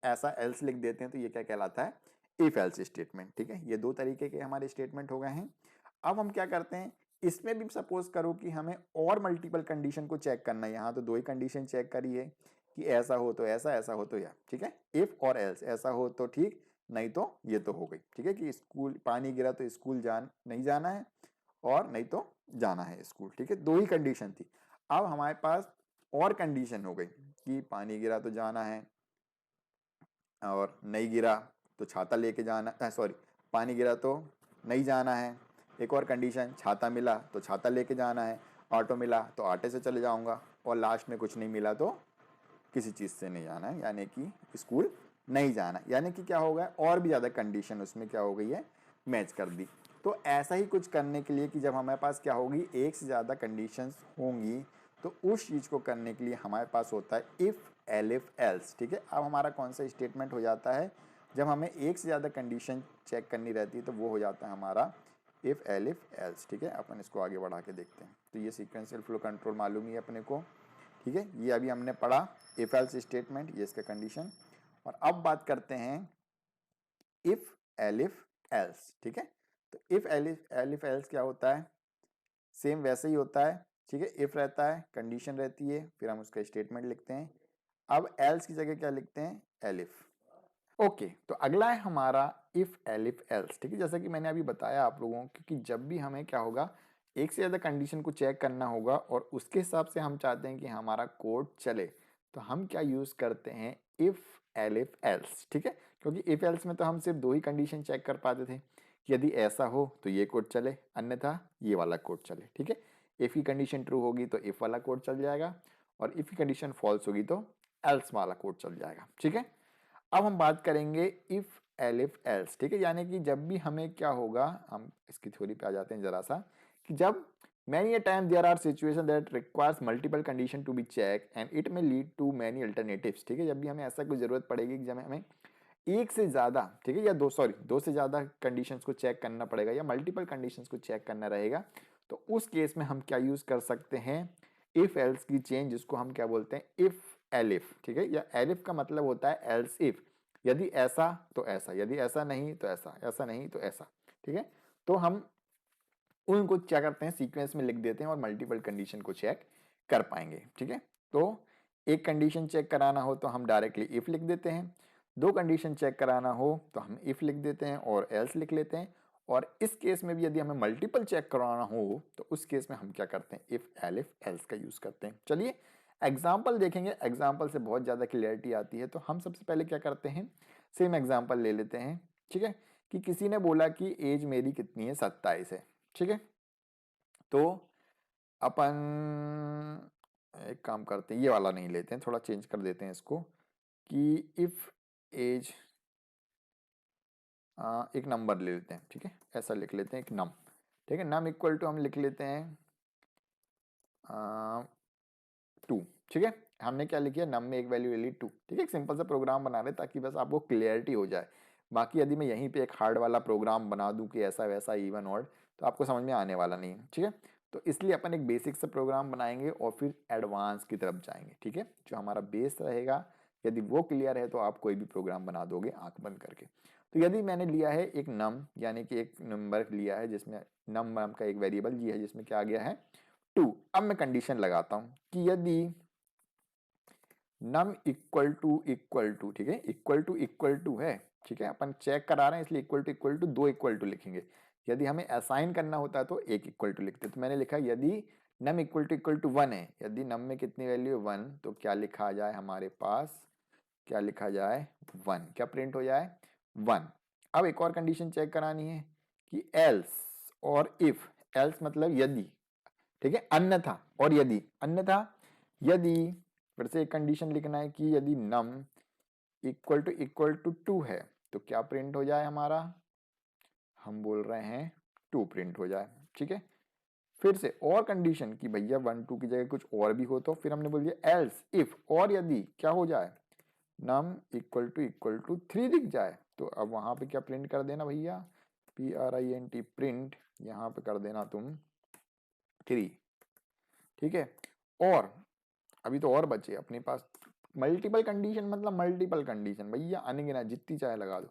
ऐसा एल्स लिख देते हैं तो ये क्या कहलाता है, इफ एल्स स्टेटमेंट। ठीक है, ये दो तरीके के हमारे स्टेटमेंट हो गए हैं। अब हम क्या करते हैं, इसमें भी सपोज करो कि हमें और मल्टीपल कंडीशन को चेक करना है। यहाँ तो दो ही कंडीशन चेक करी है कि ऐसा हो तो ऐसा, ऐसा हो तो या। ठीक है, इफ और एल्स, ऐसा हो तो ठीक, नहीं तो ये तो हो गई। ठीक है, कि स्कूल पानी गिरा तो स्कूल नहीं जाना है, और नहीं तो जाना है स्कूल। ठीक है, दो ही कंडीशन थी। अब हमारे पास और कंडीशन हो गई कि पानी गिरा तो जाना है, और नहीं गिरा तो छाता लेके जाना, सॉरी, पानी गिरा तो नहीं जाना है, एक और कंडीशन, छाता मिला तो छाता लेके जाना है, ऑटो मिला तो ऑटो से चले जाऊंगा, और लास्ट में कुछ नहीं मिला तो किसी चीज़ से नहीं जाना है, यानी कि स्कूल नहीं जाना। यानी कि क्या हो गया, और भी ज़्यादा कंडीशन उसमें क्या हो गई है, मैच कर दी। तो ऐसा ही कुछ करने के लिए कि जब हमारे पास क्या होगी, एक से ज़्यादा कंडीशंस होंगी, तो उस चीज़ को करने के लिए हमारे पास होता है इफ़ एलिफ एल्स। ठीक है, अब हमारा कौन सा स्टेटमेंट हो जाता है, जब हमें एक से ज़्यादा कंडीशन चेक करनी रहती है तो वो हो जाता है हमारा इफ़ एलिफ एल्स। ठीक है, अपन इसको आगे बढ़ा के देखते हैं। तो ये सीक्वेंशियल फ्लो कंट्रोल मालूम ही है अपने को। ठीक है, ये अभी हमने पढ़ा इफ एल्स स्टेटमेंट, ये इसका कंडीशन। और अब बात करते हैं इफ एलिफ एल्स। ठीक है, तो इफ एलिफ एल्स क्या होता है, सेम वैसे ही होता है। ठीक है, इफ रहता है, कंडीशन रहती है, फिर हम उसका स्टेटमेंट लिखते हैं। अब एल्स की जगह क्या लिखते हैं, एलिफ। ओके, तो अगला है हमारा इफ एलिफ एल्स। ठीक है, जैसा कि मैंने अभी बताया आप लोगों को, क्योंकि जब भी हमें क्या होगा, एक से ज़्यादा कंडीशन को चेक करना होगा और उसके हिसाब से हम चाहते हैं कि हमारा कोड चले, तो हम क्या यूज़ करते हैं, इफ एलिफ एल्स। ठीक है, क्योंकि इफ एल्स में तो हम सिर्फ 2 ही कंडीशन चेक कर पाते थे कि यदि ऐसा हो तो ये कोड चले, अन्यथा ये वाला कोड चले। ठीक है, इफ की कंडीशन ट्रू होगी तो इफ वाला कोड चल जाएगा, और इफ की कंडीशन फॉल्स होगी तो एल्स वाला कोड चल जाएगा। ठीक है, अब हम बात करेंगे इफ एलिफ एल्स। ठीक है, यानी कि जब भी हमें क्या होगा, हम इसकी थ्योरी पे आ जाते हैं जरा सा, कि जब many a time there are situation that requires multiple condition to be check and it may lead to many alternatives. ठीक है, जब भी हमें ऐसा कोई जरूरत पड़ेगी कि जब हमें एक से ज्यादा, ठीक है, या दो से ज्यादा कंडीशंस को चेक करना पड़ेगा या मल्टीपल कंडीशंस को चेक करना रहेगा, तो उस केस में हम क्या यूज कर सकते हैं, इफ एल्स की चेंज, जिसको हम क्या बोलते हैं, इफ एलिफ। ठीक है, या एलिफ का मतलब होता है एल्स इफ, यदि ऐसा तो ऐसा, यदि ऐसा नहीं तो ऐसा, ऐसा नहीं तो ऐसा। ठीक है, तो हम उनको क्या करते हैं, सीक्वेंस में लिख देते हैं और मल्टीपल कंडीशन को चेक कर पाएंगे। ठीक है, तो एक कंडीशन चेक कराना हो तो हम डायरेक्टली इफ लिख देते हैं, 2 कंडीशन चेक कराना हो तो हम इफ लिख देते हैं और एल्स लिख लेते हैं, और इस केस में भी यदि हमें मल्टीपल चेक कराना हो तो उस केस में हम क्या करते हैं, इफ एलिफ एल्स का यूज करते हैं। चलिए एग्जाम्पल देखेंगे, एग्जाम्पल से बहुत ज़्यादा क्लियरिटी आती है। तो हम सबसे पहले क्या करते हैं, सेम एग्जाम्पल ले लेते हैं। ठीक है, कि किसी ने बोला कि एज मेरी कितनी है, 27 है। ठीक है, तो अपन एक काम करते हैं, ये वाला नहीं लेते हैं, थोड़ा चेंज कर देते हैं इसको, कि इफ एज, एक नंबर ले लेते हैं। ठीक है, ऐसा लिख लेते हैं, एक नम। ठीक है, नम इक्वल टू हम लिख लेते हैं 2। ठीक है, हमने क्या लिखा, नम में एक वैल्यू ले ली 2। ठीक है, एक सिंपल सा प्रोग्राम बना रहे ताकि बस आपको क्लियरिटी हो जाए। बाकी यदि मैं यहीं पे एक हार्ड वाला प्रोग्राम बना दूं कि ऐसा वैसा इवन ऑड, तो आपको समझ में आने वाला नहीं है। ठीक है, तो इसलिए अपन एक बेसिक सा प्रोग्राम बनाएंगे और फिर एडवांस की तरफ जाएंगे। ठीक है, जो हमारा बेस रहेगा, यदि वो क्लियर है तो आप कोई भी प्रोग्राम बना दोगे आंख बंद करके। तो यदि मैंने लिया है एक नम, यानी कि एक नंबर लिया है जिसमें नम नाम का एक वेरिएबल ये है जिसमें क्या आ गया है 2। अब मैं कंडीशन लगाता हूं कि यदि नम इक्वल टू, ठीक है, इक्वल टू है। ठीक है, अपन चेक करा रहे हैं इसलिए इक्वल टू 2 इक्वल टू लिखेंगे। यदि हमें असाइन करना होता है तो 1 इक्वल टू लिखते। तो मैंने लिखा यदि नम इक्वल टू 1 है, यदि नम में कितनी वैल्यू है 1, तो क्या लिखा जाए हमारे पास, क्या लिखा जाए 1, क्या प्रिंट हो जाए 1। अब एक और कंडीशन चेक करानी है कि एल्स और इफ, एल्स मतलब यदि, ठीक है, अन्यथा, और यदि, अन्यथा यदि, फिर से एक कंडीशन लिखना है कि यदि नम इक्वल टू 2 है तो क्या प्रिंट हो जाए हमारा, हम बोल रहे हैं 2 प्रिंट हो जाए। ठीक है, फिर से और कंडीशन कि भैया 1 2 की जगह कुछ और भी हो, तो फिर हमने बोल दिया एल्स इफ, और यदि क्या हो जाए, नम इक्वल टू 3 दिख जाए, तो अब वहां पे क्या प्रिंट कर देना भैया, PRINT प्रिंट, यहाँ पे कर देना तुम 3। ठीक है, और अभी तो और बचे अपने पास मल्टीपल कंडीशन, मतलब मल्टीपल कंडीशन भैया अनगिनत जितनी चाहे लगा दो।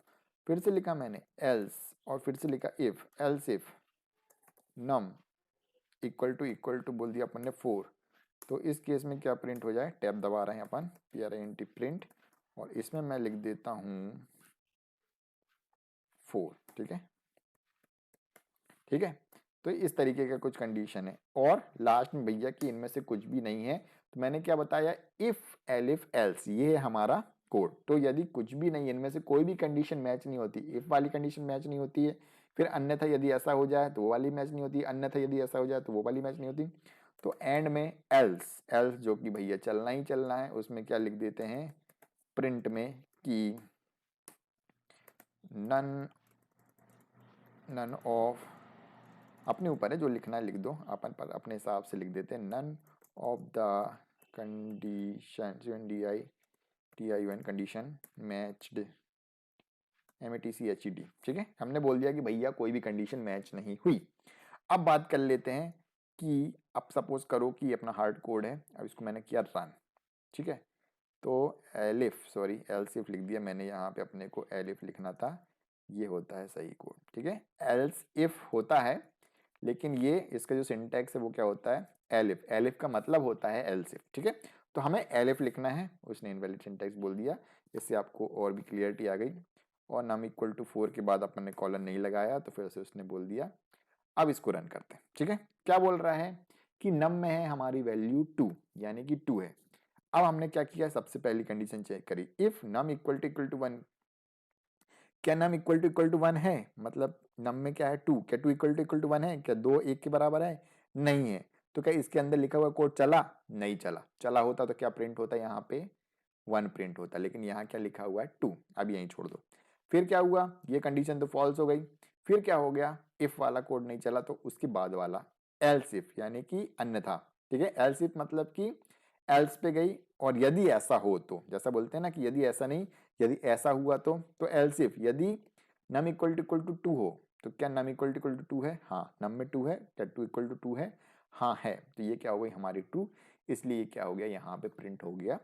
फिर से लिखा मैंने एल्स, और फिर से लिखा if, else if num equal to बोल दिया अपन ने 4। तो इस केस में क्या प्रिंट हो जाए, टैब दबा रहे हैं अपन, PRINT प्रिंट, और इसमें मैं लिख देता हूं 4। ठीक है, ठीक है, तो इस तरीके का कुछ कंडीशन है। और लास्ट में भैया कि इनमें से कुछ भी नहीं है, तो मैंने क्या बताया, इफ एलिफ एल्स, ये है हमारा कोड। तो यदि कुछ भी नहीं, इनमें से कोई भी कंडीशन मैच नहीं होती, इफ वाली कंडीशन मैच नहीं होती है, फिर अन्यथा यदि ऐसा हो जाए तो वो वाली मैच नहीं होती, अन्यथा यदि ऐसा हो जाए तो वो वाली मैच नहीं होती। तो एंड में एल्स, एल्स जो कि भैया चलना ही चलना है, उसमें क्या लिख देते हैं प्रिंट में कि नन नन ऑफ, अपने ऊपर है जो लिखना है लिख दो, अपन पर अपने हिसाब से लिख देते हैं, none of the condition D I T I N condition matched METCHED, ठीक है। हमने बोल दिया कि भैया कोई भी कंडीशन मैच नहीं हुई। अब बात कर लेते हैं कि अब सपोज करो कि अपना हार्ड कोड है, अब इसको मैंने किया रन, ठीक है। तो एलिफ सॉरी एल्सिफ लिख दिया मैंने, यहाँ पे अपने को एलिफ लिखना था, ये होता है सही कोड, ठीक है। एल्स इफ होता है, लेकिन ये इसका जो सिंटैक्स है वो क्या होता है एलिफ, एलिफ का मतलब होता है एल्सिफ, ठीक है। तो हमें एलिफ लिखना है, उसने इनवैलिड सिंटैक्स बोल दिया, इससे आपको और भी क्लियरिटी आ गई। और नम इक्वल टू 4 के बाद अपन ने कॉलन नहीं लगाया तो फिर से उसने बोल दिया। अब इसको रन करते हैं, ठीक है। क्या बोल रहा है कि नम में है हमारी वैल्यू 2, यानी कि 2 है। अब हमने क्या किया, सबसे पहली कंडीशन चेक करी, इफ नम इक्वल टू 1, क्या नम इक्वल टू 1 है, मतलब नम में क्या है 2, क्या 2 इक्वल टू 1 है, क्या 2 1 के बराबर है, नहीं है। तो क्या इसके अंदर लिखा हुआ कोड चला, नहीं चला, चला होता तो क्या प्रिंट होता, यहाँ पे 1 प्रिंट होता, लेकिन यहाँ क्या लिखा हुआ है 2, अब यहीं छोड़ दो। फिर क्या हुआ, ये कंडीशन तो फॉल्स हो गई। फिर क्या हो गया, इफ वाला कोड नहीं चला तो उसके बाद वाला एल्स इफ, यानी कि अन्यथा, ठीक है। एल्स इफ मतलब कि एल्स पे गई, और यदि ऐसा हो तो, जैसा बोलते हैं ना कि यदि ऐसा नहीं, यदि ऐसा हुआ तो एल्स इफ यदि नम इक्वल टू 2 हो, तो क्या नम इक्वल टू 2 है, हाँ नम में 2 है, क्या 2 इक्वल टू 2 है, हाँ है। तो ये क्या हो गई हमारी ट्रू, इसलिए क्या हो गया यहाँ पे प्रिंट हो गया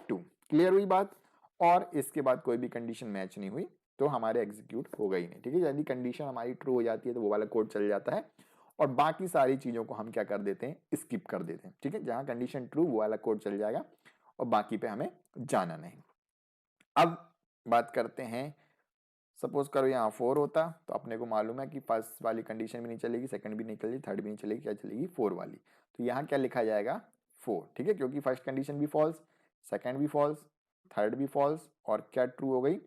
2। क्लियर हुई बात। और इसके बाद कोई भी कंडीशन मैच नहीं हुई तो हमारे एग्जीक्यूट हो गई नहीं, ठीक है। यदि कंडीशन हमारी ट्रू हो जाती है तो वो वाला कोड चल जाता है, और बाकी सारी चीजों को हम क्या कर देते हैं, स्किप कर देते हैं, ठीक है। जहां कंडीशन ट्रू वो वाला कोड चल जाएगा और बाकी पे हमें जाना नहीं। अब बात करते हैं, सपोज करो यहाँ 4 होता तो अपने को मालूम है कि फर्स्ट वाली कंडीशन भी नहीं चलेगी, सेकंड भी नहीं चलेगी, थर्ड भी नहीं चलेगी, क्या चलेगी 4 वाली। तो यहाँ क्या लिखा जाएगा 4, ठीक है, क्योंकि फर्स्ट कंडीशन भी फॉल्स, सेकंड भी फॉल्स, थर्ड भी फॉल्स, और क्या ट्रू हो गई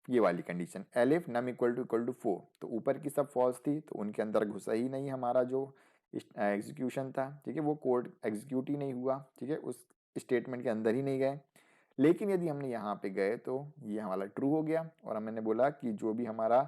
ये वाली condition elif num equal to 4। तो ऊपर की सब फॉल्स थी तो उनके अंदर घुसा ही नहीं हमारा जो एग्जीक्यूशन था, ठीक है, वो कोड एग्जीक्यूट ही नहीं हुआ, ठीक है, उस स्टेटमेंट के अंदर ही नहीं गए। लेकिन यदि हमने यहाँ पे गए तो ये हमारा ट्रू हो गया, और मैंने बोला कि जो भी हमारा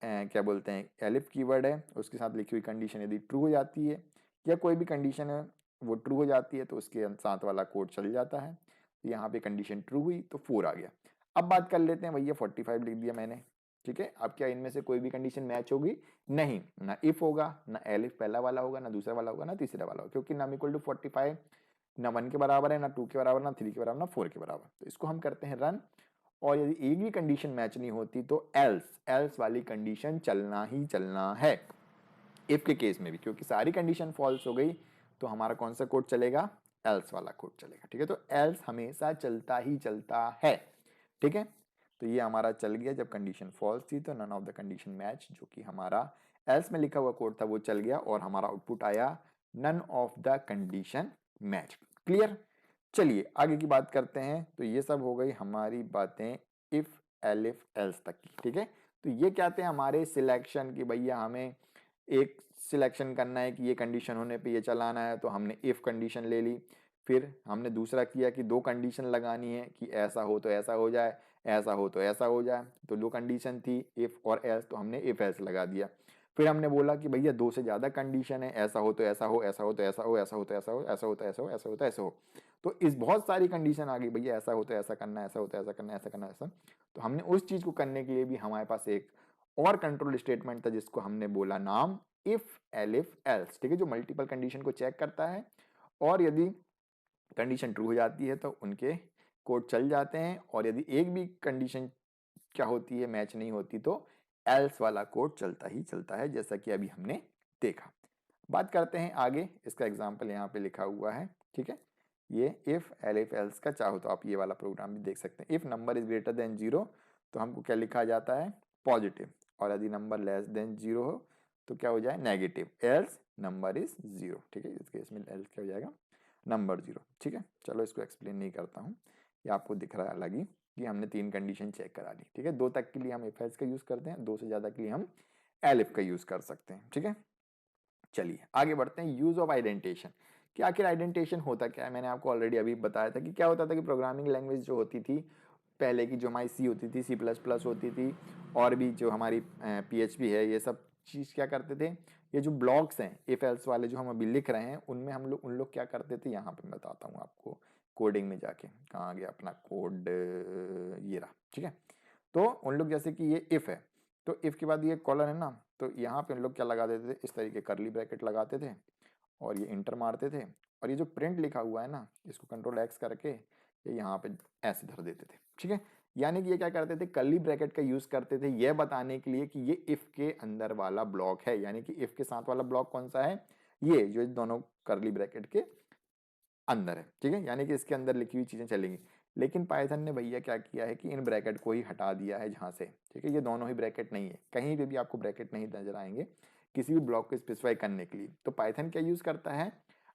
क्या बोलते हैं एलिफ कीवर्ड है उसके साथ लिखी हुई कंडीशन यदि ट्रू हो जाती है, या कोई भी कंडीशन है वो ट्रू हो जाती है, तो उसके साथ वाला कोड चल जाता है। तो यहाँ पे कंडीशन ट्रू हुई तो 4 आ गया। अब बात कर लेते हैं भैया 45 लिख दिया मैंने, ठीक है। अब क्या इनमें से कोई भी कंडीशन मैच होगी, नहीं, ना इफ होगा, ना एलिफ पहला वाला होगा, ना दूसरा वाला होगा, ना तीसरा वाला होगा, क्योंकि नम इक्वल टू 45 ना 1 के बराबर है, ना 2 के बराबर, ना 3 के बराबर, ना 4 के बराबर। तो इसको हम करते हैं रन, और यदि एक भी कंडीशन मैच नहीं होती तो एल्स, एल्स वाली कंडीशन चलना ही चलना है इफ के केस में भी, क्योंकि सारी कंडीशन फॉल्स हो गई तो हमारा कौन सा कोड चलेगा, एल्स वाला कोड चलेगा, ठीक है। तो एल्स हमेशा चलता ही चलता है, ठीक है। तो ये हमारा चल गया जब कंडीशन फॉल्स थी, तो none of the condition match, जो कि हमारा एल्स में लिखा हुआ कोड था वो चल गया, और हमारा आउटपुट आया none of the condition match. Clear. चलिए आगे की बात करते हैं। तो ये सब हो गई हमारी बातें इफ एलिफ एल्स तक की, ठीक है। तो ये क्या थे हमारे सिलेक्शन की, भैया हमें एक सिलेक्शन करना है कि ये कंडीशन होने पे ये चलाना है, तो हमने इफ कंडीशन ले ली। फिर हमने दूसरा किया कि दो कंडीशन लगानी है कि ऐसा हो तो ऐसा हो जाए, ऐसा हो तो ऐसा हो जाए। तो दो कंडीशन थी इफ और एल्स, तो हमने इफ एल्स लगा दिया। फिर हमने बोला कि भैया दो से ज्यादा कंडीशन है, ऐसा हो तो ऐसा हो, ऐसा हो तो ऐसा हो, ऐसा हो तो ऐसा हो, ऐसा हो तो ऐसा हो, ऐसा हो तो ऐसा हो। तो इस बहुत सारी कंडीशन आ गई, भैया ऐसा हो तो ऐसा करना है, ऐसा हो तो ऐसा करना है, ऐसा करना है, ऐसा। तो हमने उस चीज को करने के लिए भी हमारे पास एक और कंट्रोल स्टेटमेंट था जिसको हमने बोला नाम इफ एलिफ एल्स, ठीक है, जो मल्टीपल कंडीशन को चेक करता है, और यदि कंडीशन ट्रू हो जाती है तो उनके कोड चल जाते हैं, और यदि एक भी कंडीशन क्या होती है मैच नहीं होती तो एल्स वाला कोड चलता ही चलता है, जैसा कि अभी हमने देखा। बात करते हैं आगे, इसका एग्जाम्पल यहाँ पे लिखा हुआ है, ठीक है। ये इफ एलिफ एल्स का चाहो तो आप ये वाला प्रोग्राम भी देख सकते हैं। If number is greater then 0 तो हमको क्या लिखा जाता है पॉजिटिव, और यदि नंबर लेस देन 0 हो तो क्या हो जाए नेगेटिव, एल्स नंबर इज 0, ठीक है। इस केस में एल्स क्या हो जाएगा नंबर 0, ठीक है। चलो इसको एक्सप्लेन नहीं करता हूँ, ये आपको दिख रहा है अलग ही कि हमने तीन कंडीशन चेक करा ली, ठीक है। दो तक के लिए हम इफ एल्स का यूज करते हैं, दो से ज्यादा के लिए हम एलिफ का यूज कर सकते हैं। ठीक है, चलिए आगे बढ़ते हैं। यूज ऑफ आइडेंटिशन, कि आखिर आइडेंटिशन होता क्या है। मैंने आपको ऑलरेडी अभी बताया था कि क्या होता था कि प्रोग्रामिंग लैंग्वेज जो होती थी पहले की, जो हमारी सी होती थी, सी प्लस प्लस होती थी, और भी जो हमारी PHP है, ये सब चीज़ क्या करते थे, ये जो ब्लॉक्स हैं इफ एल्स वाले जो हम अभी लिख रहे हैं, उनमें हम लोग उन लोग क्या करते थे, यहाँ पे मैं बताता हूँ आपको कोडिंग में जाके। कहाँ आ गया अपना कोड, ये रहा। ठीक है, तो उन लोग जैसे कि ये इफ है, तो इफ के बाद ये कॉलन है ना, तो यहाँ पे उन लोग क्या लगा देते थे, इस तरीके करली ब्रैकेट लगाते थे और ये इंटर मारते थे, और ये जो प्रिंट लिखा हुआ है ना, इसको कंट्रोल एक्स करके ये यहाँ पे ऐसे धर देते थे। ठीक है, यानी कि ये क्या करते थे, कर्ली ब्रैकेट का यूज करते थे ये बताने के लिए कि ये इफ के अंदर वाला ब्लॉक है, यानी कि इफ के साथ वाला ब्लॉक कौन सा है, ये जो दोनों कर्ली ब्रैकेट के अंदर है। ठीक है, यानी कि इसके अंदर लिखी हुई चीजें चलेंगी। लेकिन पाइथन ने भैया क्या किया है कि इन ब्रैकेट को ही हटा दिया है जहां से। ठीक है, ये दोनों ही ब्रैकेट नहीं है, कहीं पे भी आपको ब्रैकेट नहीं नजर आएंगे किसी भी ब्लॉक को स्पेसिफाई करने के लिए। तो पाइथन क्या यूज करता है,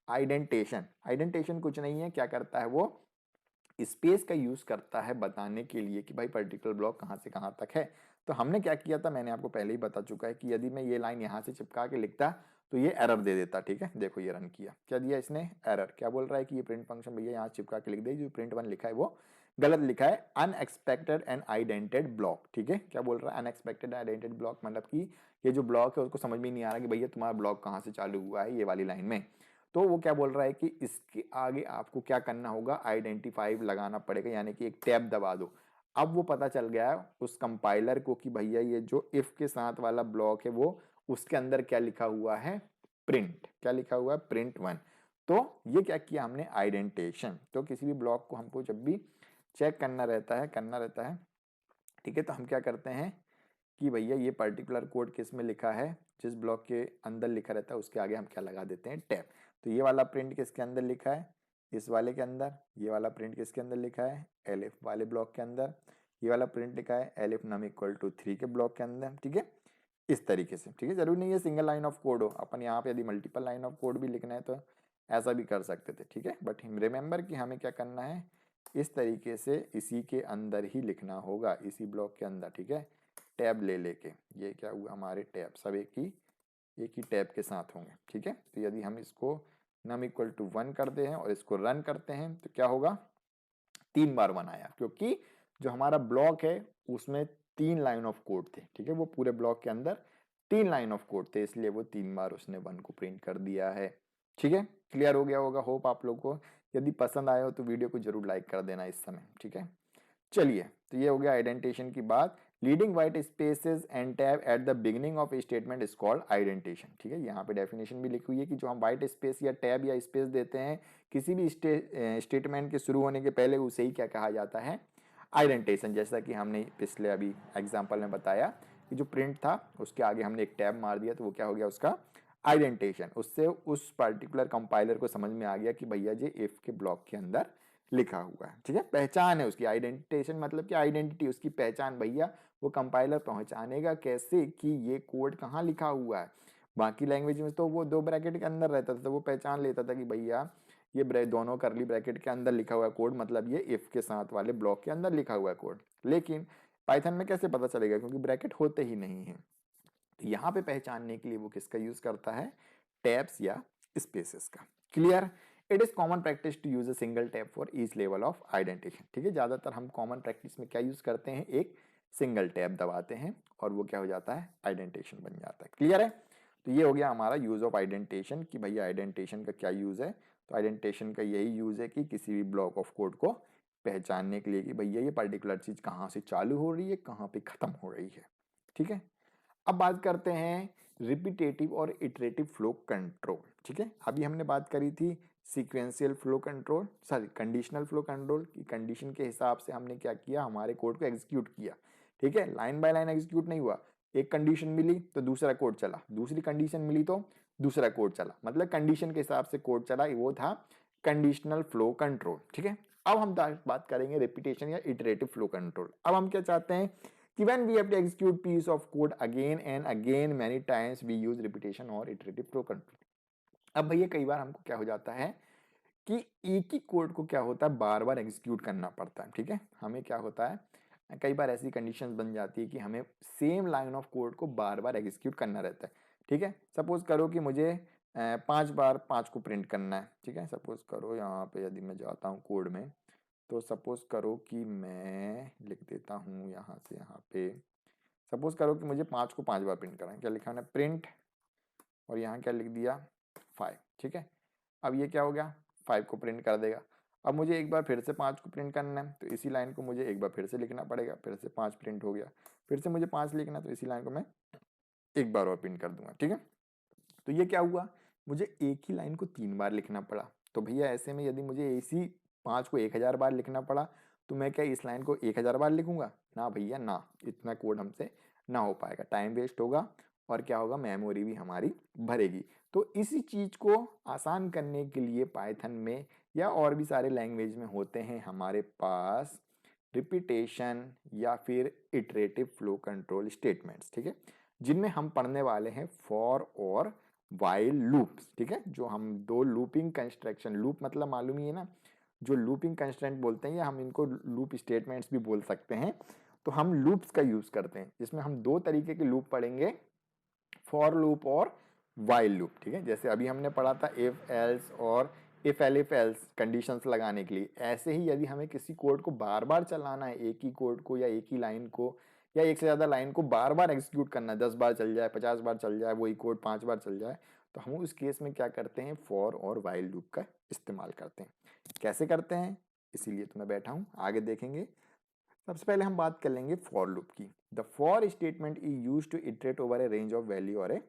आइडेंटेशन। आइडेंटेशन कुछ नहीं है, क्या करता है वो स्पेस का यूज करता है बताने के लिए कि भाई पर्टिकुलर ब्लॉक कहाँ से कहाँ तक है। तो हमने क्या किया था, मैंने आपको पहले ही बता चुका है कि यदि मैं ये लाइन यहाँ से चिपका के लिखता तो ये एरर दे देता। ठीक है, देखो ये रन किया, क्या दिया इसने, एरर। क्या बोल रहा है कि ये प्रिंट फंक्शन भैया यहाँ चिपका के लिख दे, जो प्रिंट वन लिखा है वो गलत लिखा है, अनएक्सपेक्टेड एंड आइडेंटेड ब्लॉक। ठीक है, क्या बोल रहा है, अनएक्सपेक्टेड आइडेंटेड ब्लॉक, मतलब कि ये जो ब्लॉक है उसको समझ में नहीं आ रहा कि भैया तुम्हारा ब्लॉक कहाँ से चालू हुआ है ये वाली लाइन में। तो वो क्या बोल रहा है कि इसके आगे आपको क्या करना होगा, आइडेंटिफाई लगाना पड़ेगा, यानी कि एक टैब दबा दो। अब वो पता चल गया है उस कंपाइलर को कि भैया ये जो इफ के साथ वाला ब्लॉक है वो उसके अंदर क्या लिखा हुआ है, प्रिंट। क्या लिखा हुआ है, प्रिंट वन। तो ये क्या किया हमने, आइडेंटेशन। तो किसी भी ब्लॉक को हमको जब भी चेक करना रहता है। ठीक है, तो हम क्या करते हैं कि भैया ये पर्टिकुलर कोड किस में लिखा है, जिस ब्लॉक के अंदर लिखा रहता है उसके आगे हम क्या लगा देते हैं, टैब। तो ये वाला प्रिंट किसके अंदर लिखा है, इस वाले के अंदर। ये वाला प्रिंट किसके अंदर लिखा है, एलिफ वाले ब्लॉक के अंदर। ये वाला प्रिंट लिखा है एलिफ नम इक्वल टू 3 के ब्लॉक के अंदर। ठीक है, इस तरीके से। ठीक है, जरूरी नहीं है सिंगल लाइन ऑफ कोड हो, अपन यहाँ पे यदि मल्टीपल लाइन ऑफ कोड भी लिखना है तो ऐसा भी कर सकते थे। ठीक है, बट रिमेंबर कि हमें क्या करना है, इस तरीके से इसी के अंदर ही लिखना होगा, इसी ब्लॉक के अंदर। ठीक है, टैब ले लेके, ये क्या हुआ, हमारे टैब सब एक ही टैब के साथ होंगे। ठीक है, तो यदि हम इसको नम इक्वल टू 1 करते हैं और इसको रन करते हैं तो क्या होगा, 3 बार 1 आया, क्योंकि जो हमारा ब्लॉक है उसमें 3 लाइन ऑफ कोड थे। ठीक है, वो पूरे ब्लॉक के अंदर 3 लाइन ऑफ कोड थे, इसलिए वो 3 बार उसने 1 को प्रिंट कर दिया है। ठीक है, क्लियर हो गया होगा होप आप लोग को। यदि पसंद आया हो तो वीडियो को जरूर लाइक कर देना इस समय। ठीक है, चलिए, तो ये हो गया आइडेंटिशन की बात। Leading white spaces and tab at the beginning of statement is called indentation. ठीक है, यहाँ पे डेफिनेशन भी लिखी हुई है कि जो हम व्हाइट स्पेस या टैब या स्पेस देते हैं किसी भी स्टेटमेंट के शुरू होने के पहले, उसे ही क्या कहा जाता है, आइडेंटिशन। जैसा कि हमने पिछले अभी एग्जाम्पल में बताया कि जो प्रिंट था उसके आगे हमने एक टैब मार दिया तो वो क्या हो गया, उसका आइडेंटिशन। उससे उस पर्टिकुलर कंपाइलर को समझ में आ गया कि भैया जी इफ के ब्लॉक के अंदर लिखा हुआ है। ठीक है, पहचान है उसकी, आइडेंटिटेशन मतलब कि आइडेंटिटी, उसकी पहचान। भैया वो कंपाइलर पहचानेगा कैसे कि ये कोड कहाँ लिखा हुआ है। बाकी लैंग्वेज में तो वो 2 ब्रैकेट के अंदर रहता था, तो वो पहचान लेता था कि भैया ये दोनों करली ब्रैकेट के अंदर लिखा हुआ कोड, मतलब ये इफ के साथ वाले ब्लॉक के अंदर लिखा हुआ कोड। लेकिन पाइथन में कैसे पता चलेगा, क्योंकि ब्रैकेट होते ही नहीं है। तो यहाँ पे पहचानने के लिए वो किसका यूज करता है, टैब्स या स्पेसेस का। Clear, it is common practice to use a single tab for each level of identification. ठीक है, ज्यादातर हम कॉमन प्रैक्टिस में क्या यूज करते हैं, एक सिंगल टैब दबाते हैं और वो क्या हो जाता है, आइडेंटिफिकेशन बन जाता है। क्लियर है, तो ये हो गया हमारा यूज ऑफ आइडेंटिफिकेशन कि भैया आइडेंटिफिकेशन का क्या यूज है। तो आइडेंटिफिकेशन का यही यूज है कि किसी भी ब्लॉक ऑफ कोड को पहचानने के लिए कि भैया ये पर्टिकुलर चीज कहाँ से चालू हो रही है, कहाँ पे खत्म हो रही है। ठीक है, अब बात करते हैं रिपीटेटिव और इटरेटिव फ्लो कंट्रोल। ठीक है, अभी हमने बात करी थी sequential flow control, sorry conditional flow control की। कंडीशन के हिसाब से हमने क्या किया, हमारे कोड को एग्जीक्यूट किया। ठीक है, लाइन बाय लाइन एग्जीक्यूट नहीं हुआ, एक कंडीशन मिली तो दूसरा कोड चला, दूसरी कंडीशन मिली तो दूसरा कोड चला, मतलब कंडीशन के हिसाब से कोड चला, वो था कंडीशनल फ्लो कंट्रोल। ठीक है, अब हम बात करेंगे रिपीटेशन या इटरेटिव फ्लो कंट्रोल। अब हम क्या चाहते हैं कि when we have to execute piece of code again and again many times we use repetition और iterative flow control। अब भैया कई बार हमको क्या हो जाता है कि एक ही कोड को क्या होता है बार बार एग्जीक्यूट करना पड़ता है। ठीक है, हमें क्या होता है कई बार ऐसी कंडीशंस बन जाती है कि हमें सेम लाइन ऑफ कोड को बार बार एग्जीक्यूट करना रहता है। ठीक है, सपोज करो कि मुझे 5 बार 5 को प्रिंट करना है। ठीक है, सपोज करो यहाँ पे यदि मैं जाता हूँ कोड में, तो सपोज करो कि मैं लिख देता हूँ यहाँ से यहाँ पे, सपोज करो कि मुझे 5 को 5 बार प्रिंट करना है। क्या लिखा मैंने, प्रिंट, और यहाँ क्या लिख दिया, 5। ठीक है, अब ये क्या हो गया, 5 को प्रिंट कर देगा। अब मुझे एक बार फिर से 5 को प्रिंट करना है, तो इसी लाइन को मुझे एक बार फिर से लिखना पड़ेगा, फिर से 5 प्रिंट हो गया। फिर से मुझे 5 लिखना है, तो इसी लाइन को मैं एक बार और प्रिंट कर दूंगा। ठीक है, तो ये क्या हुआ, मुझे एक ही लाइन को 3 बार लिखना पड़ा। तो भैया ऐसे में यदि मुझे इसी 5 को 1000 बार लिखना पड़ा, तो मैं क्या इस लाइन को 1000 बार लिखूंगा? ना भैया ना, इतना कोड हमसे ना हो पाएगा, टाइम वेस्ट होगा, और क्या होगा, मेमोरी भी हमारी भरेगी। तो इसी चीज को आसान करने के लिए पाइथन में या और भी सारे लैंग्वेज में होते हैं हमारे पास रिपीटेशन या फिर इटरेटिव फ्लो कंट्रोल स्टेटमेंट्स। ठीक है, जिनमें हम पढ़ने वाले हैं फॉर और वाइल लूप्स। ठीक है, जो हम दो लूपिंग कंस्ट्रक्शन, लूप मतलब मालूम ही है ना, जो लूपिंग कंस्ट्रेंट बोलते हैं, या हम इनको लूप स्टेटमेंट्स भी बोल सकते हैं। तो हम लूप्स का यूज करते हैं, जिसमें हम दो तरीके के लूप पढ़ेंगे, फॉर लूप और वाइल लूप। ठीक है, जैसे अभी हमने पढ़ा था इफ एल्स और इफ एल्स कंडीशंस लगाने के लिए, ऐसे ही यदि हमें किसी कोड को बार बार चलाना है, एक ही कोड को या एक ही लाइन को या एक से ज्यादा लाइन को बार बार एग्जीक्यूट करना है, 10 बार चल जाए, 50 बार चल जाए, वही कोड 5 बार चल जाए, तो हम उस केस में क्या करते हैं, फॉर और वाइल लूप का इस्तेमाल करते हैं। कैसे करते हैं, इसीलिए तो मैं बैठा हूं, आगे देखेंगे। सबसे पहले हम बात कर लेंगे फॉर लूप की। The for statement is use to iterate over a range of value और ए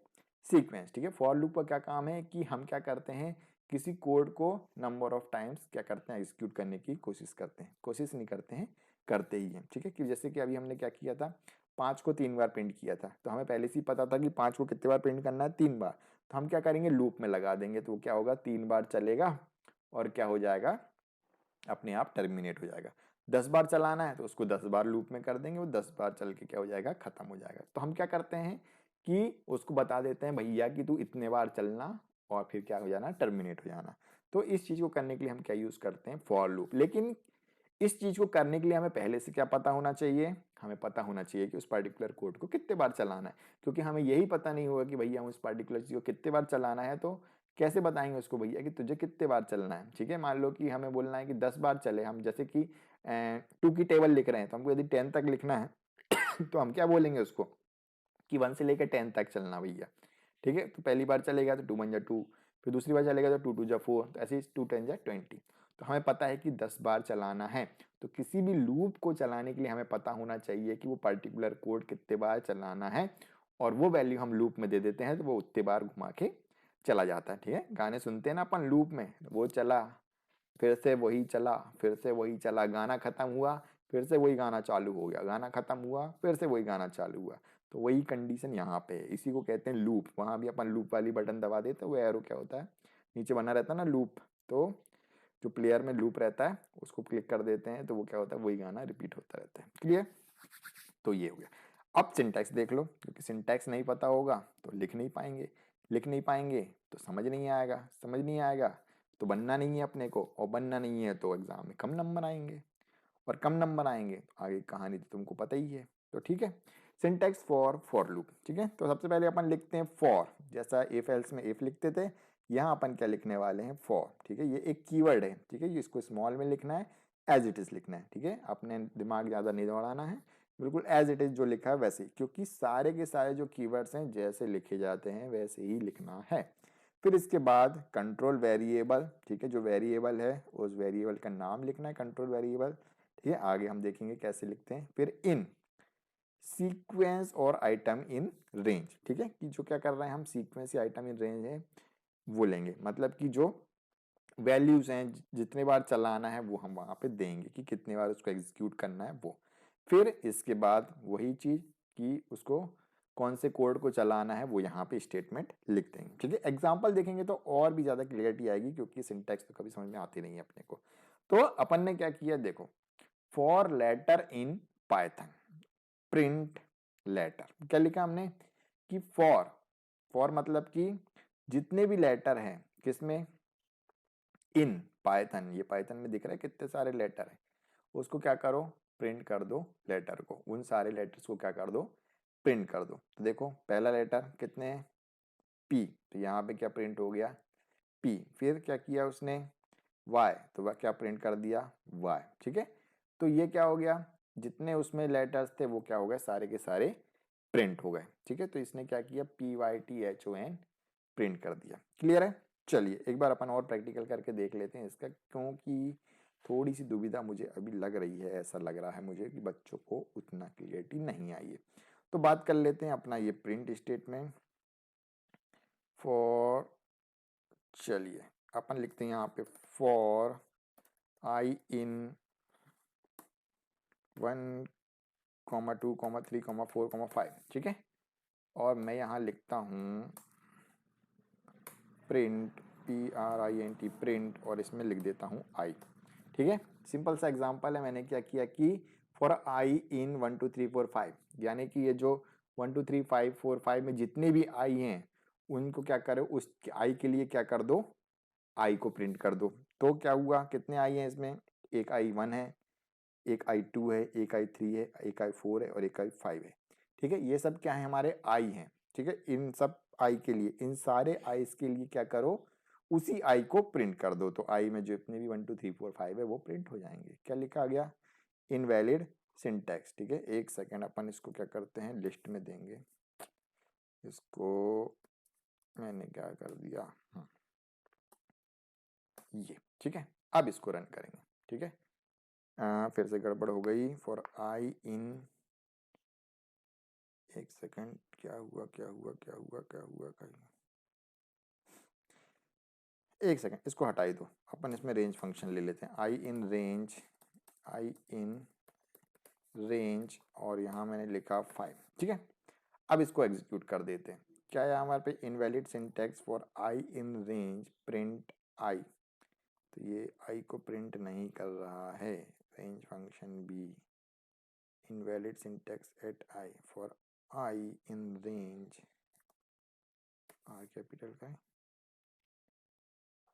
सीक्वेंस। ठीक है, फॉर लूप का क्या काम है कि हम क्या करते हैं, किसी कोड को नंबर ऑफ टाइम्स क्या करते हैं, एग्जीक्यूट करने की कोशिश करते हैं, कोशिश नहीं करते हैं, करते ही हैं। ठीक है, कि जैसे कि अभी हमने क्या किया था, 5 को 3 बार प्रिंट किया था, तो हमें पहले से ही पता था कि 5 को कितने बार प्रिंट करना है, 3 बार। तो हम क्या करेंगे, लूप में लगा देंगे, तो क्या होगा, 3 बार चलेगा और क्या हो जाएगा, अपने आप टर्मिनेट हो जाएगा। 10 बार चलाना है तो उसको 10 बार लूप में कर देंगे, वो 10 बार चल के क्या हो जाएगा, खत्म हो जाएगा। तो हम क्या करते हैं कि उसको बता देते हैं भैया कि तू इतने बार चलना और फिर क्या हो जाना, टर्मिनेट हो जाना। तो इस चीज को करने के लिए हम क्या यूज करते हैं, फॉर लूप। लेकिन इस चीज को करने के लिए हमें पहले से क्या पता होना चाहिए, हमें पता होना चाहिए कि उस पर्टिकुलर कोड को कितने बार चलाना है। क्योंकि हमें यही पता नहीं होगा कि भैया उस पर्टिकुलर चीज को कितने बार चलाना है, तो कैसे बताएंगे उसको भैया कि तुझे कितने बार चलना है। ठीक है, मान लो कि हमें बोलना है कि 10 बार चले, हम जैसे कि 2 की टेबल लिख रहे हैं, तो हमको यदि 10 तक लिखना है तो हम क्या बोलेंगे उसको कि 1 से लेकर 10 तक चलना भैया। ठीक है, तो पहली बार चलेगा तो 2 1 जा 2, फिर दूसरी बार चलेगा तो 2 2 जा 4, तो ऐसे ही 2 10 जा 20। तो हमें पता है कि 10 बार चलाना है। तो किसी भी लूप को चलाने के लिए हमें पता होना चाहिए कि वो पर्टिकुलर कोड कितने बार चलाना है, और वो वैल्यू हम लूप में दे देते हैं, तो वो उतने बार घुमा के चला जाता है। ठीक है, गाने सुनते हैं ना अपन लूप में, वो चला, फिर से वही चला, फिर से वही चला, गाना खत्म हुआ, फिर से वही गाना चालू हो गया, गाना खत्म हुआ, फिर से वही गाना चालू हुआ। तो वही कंडीशन यहाँ पे है, इसी को कहते हैं लूप। वहां भी अपन लूप वाली बटन दबा देते हैं, वो एरो क्या होता है, नीचे बना रहता है ना लूप, तो जो प्लेयर में लूप रहता है उसको क्लिक कर देते हैं, तो वो क्या होता है, वही गाना रिपीट होता रहता है। क्लियर, तो ये हो गया। अब सिंटैक्स देख लो, क्योंकि सिंटैक्स नहीं पता होगा तो लिख नहीं पाएंगे, लिख नहीं पाएंगे तो समझ नहीं आएगा, समझ नहीं आएगा तो बनना नहीं है अपने को, और बनना नहीं है तो एग्जाम में कम नंबर आएंगे, और कम नंबर आएंगे तो आगे कहानी तो तुमको पता ही है। तो ठीक है, सिंटैक्स फॉर लूप। ठीक है, तो सबसे पहले अपन लिखते हैं फॉर, जैसा इफ एल्स में इफ लिखते थे, यहाँ अपन क्या लिखने वाले हैं, फॉर। ठीक है, ये एक कीवर्ड है। ठीक है, इसको स्मॉल में लिखना है, एज इट इज लिखना है। ठीक है, अपने दिमाग ज्यादा नहीं दौड़ाना है, बिल्कुल एज इट इज जो लिखा है वैसे ही, क्योंकि सारे के सारे जो कीवर्ड्स हैं जैसे लिखे जाते हैं वैसे ही लिखना है। फिर इसके बाद कंट्रोल वेरिएबल। ठीक है, जो वेरिएबल है उस वेरिएबल का नाम लिखना है, कंट्रोल वेरिएबल। ठीक है, आगे हम देखेंगे कैसे लिखते हैं। फिर इन सीक्वेंस और आइटम इन रेंज। ठीक है, कि जो क्या कर रहे हैं हम, सीक्वेंस या आइटम इन रेंज है वो लेंगे, मतलब कि जो वैल्यूज हैं जितने बार चलाना है वो हम वहां पे देंगे कि कितने बार उसको एग्जीक्यूट करना है वो। फिर इसके बाद वही चीज कि उसको कौन से कोड को चलाना है वो यहाँ पे स्टेटमेंट लिख देंगे। ठीक है, एग्जाम्पल देखेंगे तो और भी ज्यादा क्लियरिटी आएगी, क्योंकि सिंटैक्स तो कभी समझ में आती नहीं है अपने को। तो अपन ने क्या किया, देखो, for letter in Python print letter. क्या लिखा हमने कि फॉर, फॉर मतलब कि जितने भी लेटर हैं किसमें, इन पाइथन, ये पाइथन में दिख रहा है कितने सारे लेटर हैं, उसको क्या करो, प्रिंट कर दो लेटर को, उन सारे लेटर्स को क्या कर दो, प्रिंट कर दो। तो देखो पहला लेटर कितने हैं, पी, तो यहाँ पे क्या प्रिंट हो गया, पी। फिर क्या किया उसने, वाई, तो वह क्या प्रिंट कर दिया, वाई। ठीक है, तो ये क्या हो गया, जितने उसमें लेटर्स थे वो क्या हो गए, सारे के सारे प्रिंट हो गए। ठीक है, तो इसने क्या किया, PYTHON प्रिंट कर दिया। क्लियर है। चलिए एक बार अपन और प्रैक्टिकल करके देख लेते हैं इसका, क्योंकि थोड़ी सी दुविधा मुझे अभी लग रही है, ऐसा लग रहा है मुझे कि बच्चों को उतना क्लियरिटी नहीं आई है। तो बात कर लेते हैं अपना ये प्रिंट स्टेटमेंट फॉर, चलिए अपन लिखते हैं यहाँ पे फॉर आई इन 1, 2, 3, 4, 5। ठीक है, और मैं यहाँ लिखता हूँ प्रिंट, PRINT प्रिंट, और इसमें लिख देता हूँ आई। ठीक है, सिंपल सा एग्जांपल है। मैंने क्या किया कि फॉर आई इन 1 2 3 4 5, यानी कि ये जो 1 2 3 5 4 5 में जितने भी आई हैं उनको क्या करो, उस आई के लिए क्या कर दो, आई को प्रिंट कर दो। तो क्या हुआ, कितने आई हैं इसमें, एक आई 1 है, एक आई 2 है, एक आई 3 है, एक आई 4 है और एक आई 5 है। ठीक है, ये सब क्या है, हमारे आई हैं। ठीक है, इन सब आई के लिए, इन सारे आईज के लिए क्या करो, उसी आई को प्रिंट कर दो। तो आई में जो इतने भी 1 2 3 4 5 है वो प्रिंट हो जाएंगे। क्या लिखा गया, इनवैलिड सिंटैक्स। ठीक है, एक सेकेंड, अपन इसको क्या करते हैं, लिस्ट में देंगे इसको। मैंने क्या कर दिया, ये। ठीक है, अब इसको रन करेंगे। ठीक है, फिर से गड़बड़ हो गई, फॉर आई इन, एक सेकंड, क्या हुआ क्या हुआ क्या हुआ क्या हुआ क्या हुआ, एक सेकंड, इसको हटाई दो। अपन इसमें रेंज फंक्शन ले लेते हैं, आई in range, i in range, और यहाँ मैंने लिखा 5। ठीक है, अब इसको एग्जीक्यूट कर देते हैं। क्या है हमारे पे, invalid syntax for i in range print i. तो ये आई को प्रिंट नहीं कर रहा है, रेंज फंक्शन भी invalid syntax at i for i in range, R capital का है,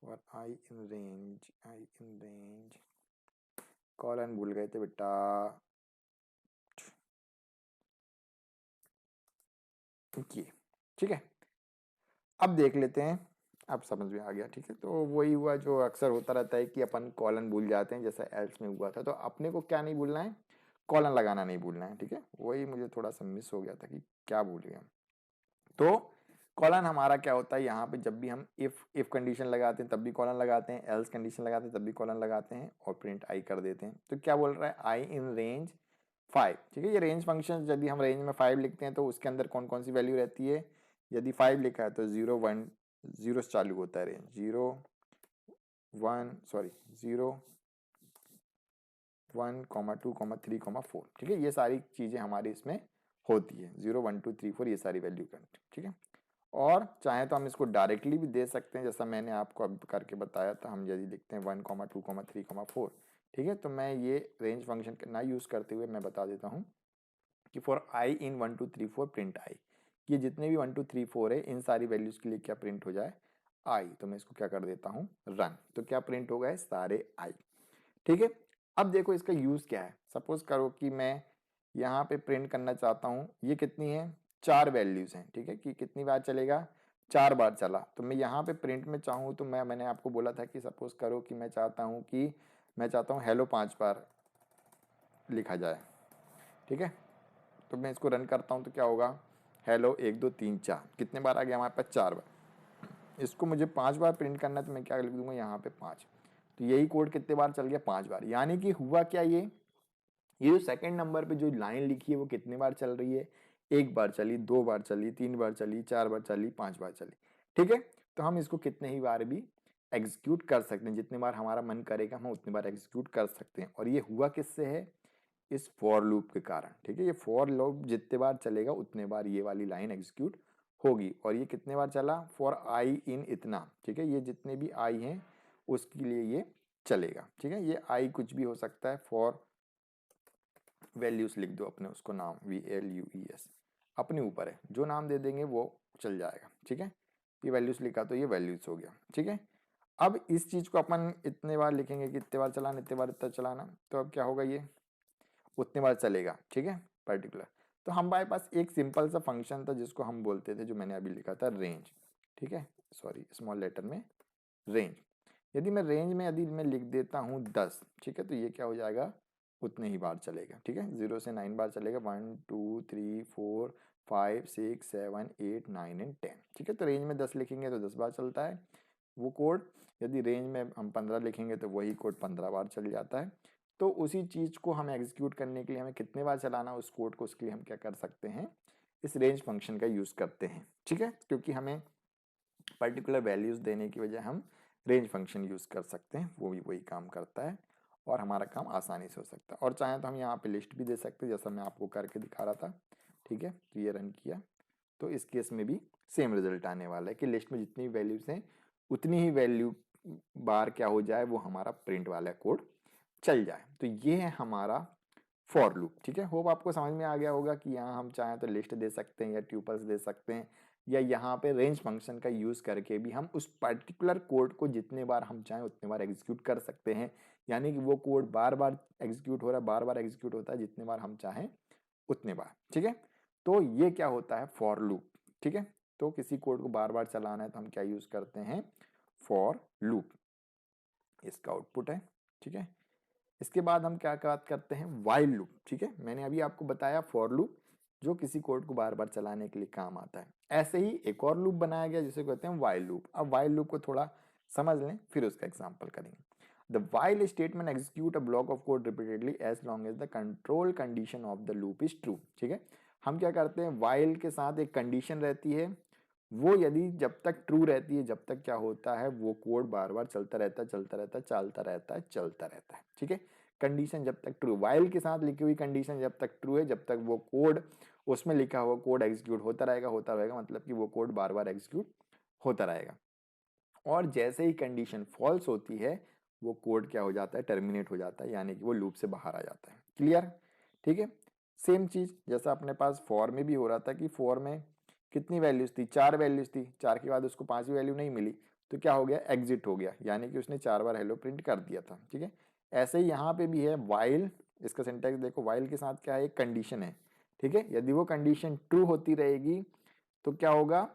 for i in range, i in range, colon भूल गए थे बेटा। ये ठीक है, अब देख लेते हैं, अब समझ में आ गया। ठीक है, तो वही हुआ जो अक्सर होता रहता है कि अपन कॉलन भूल जाते हैं, जैसा एल्स में हुआ था। तो अपने को क्या नहीं भूलना है, कॉलन लगाना नहीं भूलना है। ठीक है, वही मुझे थोड़ा सा मिस हो गया था कि क्या भूल गया। तो कॉलन हमारा क्या होता है, यहाँ पे जब भी हम इफ कंडीशन लगाते हैं तब भी कॉलन लगाते हैं, एल्स कंडीशन लगाते हैं तब भी कॉलन लगाते हैं, और प्रिंट आई कर देते हैं। तो क्या बोल रहा है, आई इन रेंज 5। ठीक है, ये रेंज फंक्शन यदि हम रेंज में 5 लिखते हैं तो उसके अंदर कौन कौन सी वैल्यू रहती है, यदि 5 लिखा है तो 0 1 0 से चालू होता है रेंज, 0 1 सॉरी 0 1 2 3 4। ठीक है, ये सारी चीजें हमारी इसमें होती है, 0 1 2 3 4 ये सारी वैल्यू का। ठीक है, और चाहे तो हम इसको डायरेक्टली भी दे सकते हैं, जैसा मैंने आपको अब करके बताया था। हम यदि लिखते हैं 1 2 3 4। ठीक है, तो मैं ये रेंज फंक्शन ना यूज करते हुए मैं बता देता हूँ कि for i in 1 2 3 4 print I, ये जितने भी 1 2 3 4 है इन सारी वैल्यूज के लिए क्या प्रिंट हो जाए, आई। तो मैं इसको क्या कर देता हूँ, रन। तो क्या प्रिंट हो गए, सारे आई। ठीक है, अब देखो इसका यूज क्या है। सपोज करो कि मैं यहाँ पे प्रिंट करना चाहता हूँ, ये कितनी है, 4 वैल्यूज हैं। ठीक है, कि कितनी बार चलेगा, 4 बार चला। तो मैं यहाँ पे प्रिंट में चाहूँ तो मैंने आपको बोला था कि सपोज करो कि मैं चाहता हूँ हेलो 5 बार लिखा जाए। ठीक है, तो मैं इसको रन करता हूँ तो क्या होगा, हेलो 1 2 3 4, कितने बार आ गया हमारे पास, 4 बार। इसको मुझे 5 बार प्रिंट करना है तो मैं क्या लिख दूंगा यहाँ पे 5। तो यही कोड कितने बार चल गया, 5 बार। यानी कि हुआ क्या, ये जो सेकंड नंबर पे जो लाइन लिखी है वो कितने बार चल रही है, 1 बार चली, 2 बार चली, 3 बार चली, 4 बार चली, 5 बार चली। ठीक है, तो हम इसको कितने ही बार भी एग्जीक्यूट कर सकते हैं, जितने बार हमारा मन करेगा हम उतनी बार एग्जीक्यूट कर सकते हैं। और ये हुआ किससे है, इस फॉर लूप के कारण। ठीक है, ये फॉर लूप जितने बार चलेगा उतने बार ये वाली लाइन एग्जीक्यूट होगी। और ये कितने बार चला, फॉर आई इन इतना। ठीक है, ये जितने भी आई हैं उसके लिए ये चलेगा। ठीक है, ये आई कुछ भी हो सकता है, फॉर वैल्यूज लिख दो अपने, उसको नाम VALUES अपने ऊपर है, जो नाम दे देंगे वो चल जाएगा। ठीक है, ये वैल्यूज लिखा तो ये वैल्यूज हो गया। ठीक है, अब इस चीज को अपन इतने बार लिखेंगे कि इतने बार चलाना, इतने बार इतना चलाना। तो अब क्या होगा ये, उतने बार चलेगा, ठीक है, पर्टिकुलर। तो हमारे पास एक सिंपल सा फंक्शन था जिसको हम बोलते थे, जो मैंने अभी लिखा था, रेंज, ठीक है, सॉरी स्मॉल लेटर में रेंज। यदि मैं रेंज में यदि मैं लिख देता हूँ 10, ठीक है, तो ये क्या हो जाएगा, उतने ही बार चलेगा, ठीक है, 0 से 9 बार चलेगा, 1 2 3 4 5 6 7 8 9 एंड 10, ठीक है। तो रेंज में 10 लिखेंगे तो 10 बार चलता है वो कोड। यदि रेंज में हम 15 लिखेंगे तो वही कोड 15 बार चल जाता है। तो उसी चीज़ को हमें एग्जीक्यूट करने के लिए हमें कितने बार चलाना उस कोड को, उसके लिए हम क्या कर सकते हैं, इस रेंज फंक्शन का यूज़ करते हैं, ठीक है, क्योंकि हमें पर्टिकुलर वैल्यूज़ देने की वजह हम रेंज फंक्शन यूज़ कर सकते हैं, वो भी वही काम करता है और हमारा काम आसानी से हो सकता है। और चाहे तो हम यहाँ पे लिस्ट भी दे सकते हैं, जैसा मैं आपको करके दिखा रहा था, ठीक है। तो ये रन किया तो इस केस में भी सेम रिजल्ट आने वाला है कि लिस्ट में जितनी वैल्यूज़ हैं उतनी ही वैल्यू बार क्या हो जाए, वो हमारा प्रिंट वाला कोड चल जाए। तो ये है हमारा फॉर लूप, ठीक है। होप आपको समझ में आ गया होगा कि यहाँ हम चाहें तो लिस्ट दे सकते हैं या ट्यूपल्स दे सकते हैं, या यहाँ पे रेंज फंक्शन का यूज़ करके भी हम उस पर्टिकुलर कोड को जितने बार हम चाहें उतने बार एग्जीक्यूट कर सकते हैं। यानी कि वो कोड बार बार एग्जीक्यूट हो रहा है, बार बार एग्जीक्यूट होता है, जितने बार हम चाहें उतने बार, ठीक है। तो ये क्या होता है, फॉर लूप, ठीक है। तो किसी कोड को बार बार चलाना है तो हम क्या यूज़ करते हैं, फॉर लूप, इसका आउटपुट है, ठीक है। इसके बाद हम क्या बात करते हैं, वाइल लूप, ठीक है। मैंने अभी आपको बताया फॉर लूप जो किसी कोड को बार बार चलाने के लिए काम आता है। ऐसे ही एक और लूप बनाया गया जिसे कहते हैं वाइल लूप। अब वाइल लूप को थोड़ा समझ लें फिर उसका एग्जांपल करेंगे। The while statement execute a block of code repeatedly as long as the control condition of the loop is true, ठीक है। हम क्या करते हैं, वाइल के साथ एक कंडीशन रहती है, वो यदि जब तक ट्रू रहती है, जब तक क्या होता है, वो कोड बार बार चलता रहता है, चलता रहता है, चलता रहता है, चलता रहता है, ठीक है। कंडीशन जब तक ट्रू, वाइल के साथ लिखी हुई कंडीशन जब तक ट्रू है, जब तक वो कोड, उसमें लिखा हुआ कोड एग्जीक्यूट होता रहेगा, होता रहेगा, मतलब कि वो कोड बार बार एग्जीक्यूट होता रहेगा। और जैसे ही कंडीशन फॉल्स होती है, वो कोड क्या हो जाता है, टर्मिनेट हो जाता है, यानी कि वो लूप से बाहर आ जाता है। क्लियर, ठीक है। सेम चीज जैसा अपने पास फॉर में भी हो रहा था कि फॉर में कितनी वैल्यूज थी, 4 वैल्यूज थी, 4 के बाद उसको 5वीं वैल्यू नहीं मिली तो क्या हो गया, एग्जिट हो गया, यानी कि उसने 4 बार हेलो प्रिंट कर दिया था, ठीक है। ऐसे ही यहाँ पे भी है वाइल, इसका सिंटैक्स देखो, वाइल के साथ क्या है, एक कंडीशन है, ठीक है। यदि वो कंडीशन ट्रू होती रहेगी तो क्या होगा,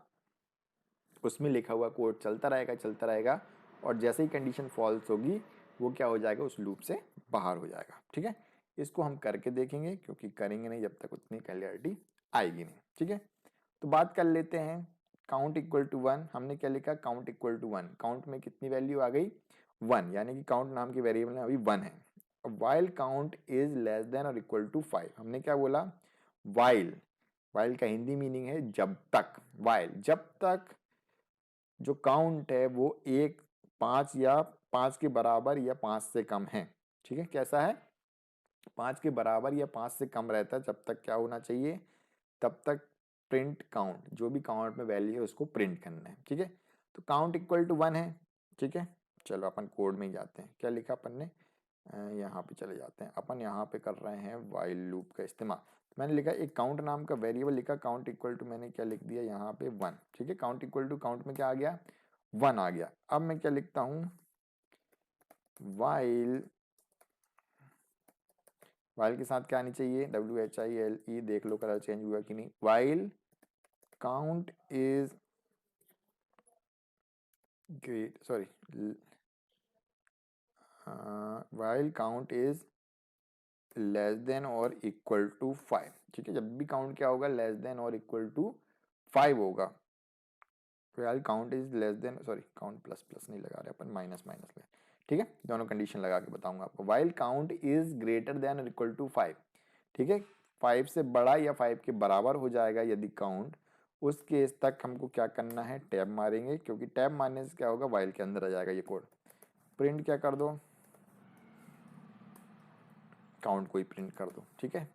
उसमें लिखा हुआ कोड चलता रहेगा, चलता रहेगा, और जैसे ही कंडीशन फॉल्स होगी वो क्या हो जाएगा, उस लूप से बाहर हो जाएगा, ठीक है। इसको हम करके देखेंगे, क्योंकि करेंगे नहीं जब तक उतनी क्लियरिटी आएगी नहीं, ठीक है। तो बात कर लेते हैं काउंट इक्वल टू 1। हमने क्या लिखा, काउंट इक्वल टू 1, काउंट में कितनी वैल्यू आ गई, 1, यानी कि काउंट नाम की वेरिएबल में अभी 1 है। अब while count is less than और इक्वल टू 5, हमने क्या बोला, वाइल, वाइल का हिंदी मीनिंग है जब तक, वाइल जब तक जो काउंट है वो 1 5 या 5 के बराबर या 5 से कम है, ठीक है। कैसा है, 5 के बराबर या 5 से कम रहता है, जब तक क्या होना चाहिए, तब तक प्रिंट काउंट, जो भी काउंट में वैल्यू है उसको प्रिंट करना है, ठीक है। तो काउंट इक्वल टू 1 है, ठीक है। चलो अपन कोड में ही जाते हैं, क्या लिखा अपन ने, यहाँ पे चले जाते हैं, अपन यहाँ पे कर रहे हैं वाइल लूप का इस्तेमाल। तो मैंने लिखा एक काउंट नाम का वेरिएबल लिखा, काउंट इक्वल टू मैंने क्या लिख दिया यहाँ पे 1, ठीक है। काउंट इक्वल टू, काउंट में क्या आ गया, 1 आ गया। अब मैं क्या लिखता हूँ, वाइल, वाइल के साथ क्या आनी चाहिए, WHILE, देख लो कलर चेंज हुआ कि नहीं, while count is great, sorry, while count is less than और इक्वल टू 5, ठीक है। जब भी काउंट क्या होगा, लेस देन और इक्वल टू 5 होगा, while count is less than, sorry count plus plus नहीं लगा रहे अपन, माइनस माइनस ले, ठीक है। दोनों कंडीशन लगा के बताऊंगा आपको। While count is greater than और इक्वल टू 5, ठीक है। 5 से बड़ा या 5 के बराबर हो जाएगा यदि काउंट, उस केस तक हमको क्या करना है, टैब मारेंगे, क्योंकि टैब मारने से क्या होगा, वाइल के अंदर आ जाएगा ये कोड। प्रिंट क्या कर दो, काउंट को ही प्रिंट कर दो, ठीक है।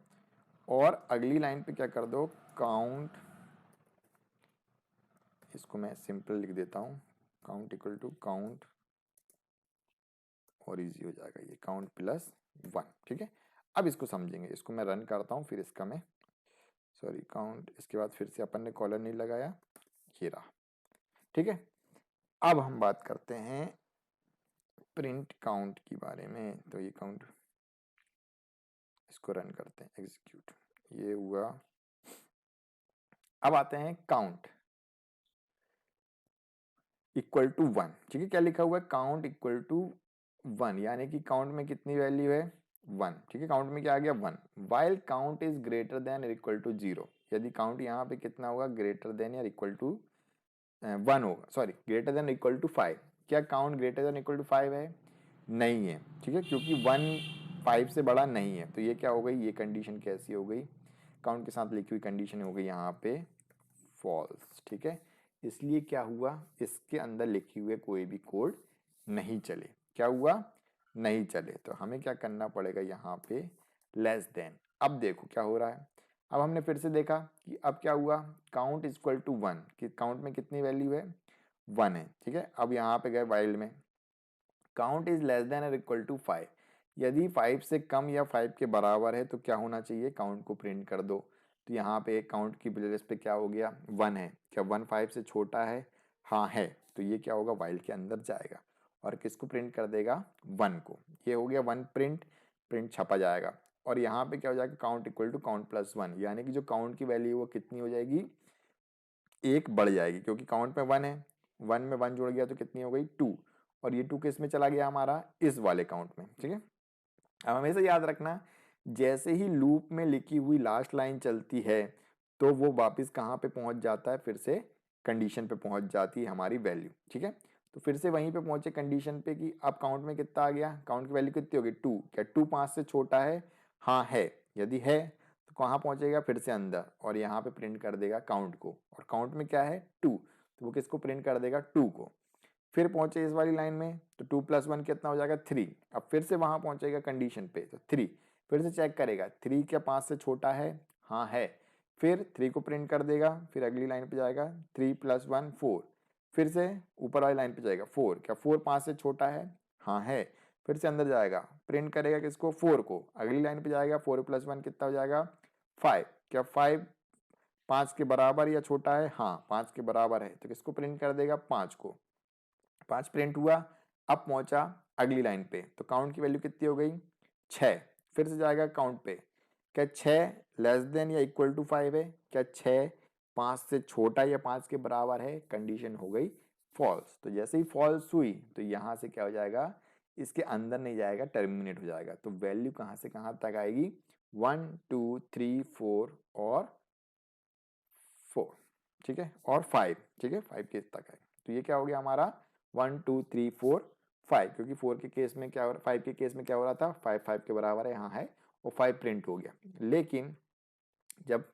और अगली लाइन पे क्या कर दो, काउंट, इसको मैं सिंपल लिख देता हूँ, काउंट इक्वल टू काउंट, और इजी हो जाएगा ये, काउंट प्लस 1, ठीक है। अब इसको समझेंगे, इसको मैं रन करता हूँ, फिर इसका मैं, सॉरी काउंट, इसके बाद फिर से अपन ने कॉलर नहीं लगाया, ये रहा, ठीक है। अब हम बात करते हैं प्रिंट काउंट के बारे में। तो ये काउंट, इसको रन करते हैं, एग्जीक्यूट, ये हुआ। अब आते हैं काउंट इक्वल टू 1, ठीक है। क्या लिखा हुआ है, काउंट इक्वल टू 1, यानी कि काउंट में कितनी वैल्यू है 1, ठीक है। काउंट में क्या आ गया 1, while count is greater than और इक्वल टू 0, यदि काउंट यहाँ पे कितना होगा, ग्रेटर देन या इक्वल टू 1 होगा, sorry greater than equal to 5। क्या count greater than equal to 5 है, नहीं है, ठीक है, क्योंकि 1 5 से बड़ा नहीं है। तो ये क्या हो गई, ये कंडीशन कैसी हो गई, काउंट के साथ लिखी हुई कंडीशन हो गई यहाँ पे फॉल्स, ठीक है। इसलिए क्या हुआ, इसके अंदर लिखी हुए कोई भी कोड नहीं चले, क्या हुआ, नहीं चले। तो हमें क्या करना पड़ेगा यहाँ पे, लेस देन। अब देखो क्या हो रहा है, अब हमने फिर से देखा कि अब क्या हुआ, काउंट इक्वल टू 1, कि काउंट में कितनी वैल्यू है 1 है, ठीक है। अब यहाँ पे गए वाइल्ड में, काउंट इज लेस देन और इक्वल टू 5, यदि 5 से कम या 5 के बराबर है तो क्या होना चाहिए, काउंट को प्रिंट कर दो। तो यहाँ पे काउंट की प्लेस पे क्या हो गया 1 है, क्या 1 5 से छोटा है, हाँ है, तो ये क्या होगा, वाइल के अंदर जाएगा और किसको प्रिंट कर देगा 1 को। ये हो गया 1 प्रिंट, प्रिंट छपा जाएगा। और यहाँ पे क्या हो जाएगा, count equal to count plus 1, यानी कि जो काउंट की वैल्यू वो कितनी हो जाएगी, एक बढ़ जाएगी, क्योंकि काउंट में 1 है, 1 में 1 जुड़ गया तो कितनी हो गई 2, और ये 2 किस में चला गया हमारा, इस वाले काउंट में, ठीक है। अब हमेशा याद रखना, जैसे ही लूप में लिखी हुई लास्ट लाइन चलती है तो वो वापस कहाँ पे पहुंच जाता है, फिर से कंडीशन पे पहुंच जाती है हमारी वैल्यू, ठीक है। तो फिर से वहीं पे पहुंचे कंडीशन पे कि अब काउंट में कितना आ गया, काउंट की वैल्यू कितनी होगी 2, क्या 2 5 से छोटा है, हाँ है, यदि है तो कहाँ पहुंचेगा, फिर से अंदर, और यहाँ पे प्रिंट कर देगा काउंट को, और काउंट में क्या है 2, तो वो किसको प्रिंट कर देगा 2 को। फिर पहुंचे इस वाली लाइन में तो 2 + 1 कितना हो जाएगा 3, अब फिर से वहां पहुंचेगा कंडीशन पे तो 3, फिर से चेक करेगा 3 क्या 5 से छोटा है, हाँ है, फिर 3 को प्रिंट कर देगा, फिर अगली लाइन पे जाएगा 3 + 1 4, फिर से ऊपर वाली लाइन पे जाएगा 4, क्या 4 5 से छोटा है, हाँ है, फिर से अंदर जाएगा प्रिंट करेगा किसको 4 को, अगली लाइन पे जाएगा 4 + 1 कितना हो जाएगा 5, क्या 5 5 के बराबर या छोटा है, हाँ 5 के बराबर है, तो किसको प्रिंट कर देगा 5 को, 5 प्रिंट हुआ। अब पहुंचा अगली लाइन पे तो काउंट की वैल्यू कितनी हो गई 6, फिर से जाएगा काउंट पे, क्या 6 लेस देन या इक्वल टू 5 है, क्या 6 5 से छोटा या 5 के बराबर है, कंडीशन हो गई फॉल्स। तो जैसे ही फॉल्स हुई तो यहां से क्या हो जाएगा, इसके अंदर नहीं जाएगा, टर्मिनेट हो जाएगा। तो वैल्यू कहां से कहां तक आएगी 1 2 3 4 और 4, ठीक है, और 5, ठीक है, 5 के तक है। तो ये क्या हो गया हमारा 1 2 3 4 5, क्योंकि 4 के केस में क्या हो रहा, 5 के केस में क्या हो रहा था 5 5 के बराबर है, यहाँ है, और 5 प्रिंट हो गया। लेकिन जब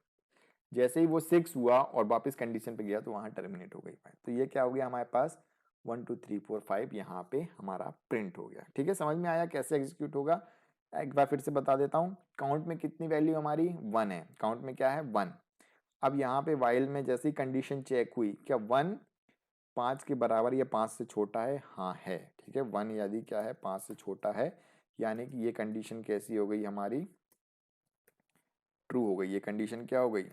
जैसे ही वो 6 हुआ और वापस कंडीशन पे गया तो वहां टर्मिनेट हो गई 5। तो ये क्या हो गया हमारे पास 1 2 3 4 5 यहाँ पे हमारा प्रिंट हो गया, ठीक है। समझ में आया कैसे एग्जीक्यूट होगा, एक बार फिर से बता देता हूँ। काउंट में कितनी वैल्यू हमारी 1 है, काउंट में क्या है 1। अब यहाँ पे वाइल में जैसे ही कंडीशन चेक हुई, क्या 1 5 के बराबर या 5 से छोटा है, हाँ है, ठीक है, 1 यदि क्या है 5 से छोटा है, यानी कि ये कंडीशन कैसी हो गई हमारी, ट्रू हो गई। ये कंडीशन क्या हो गई,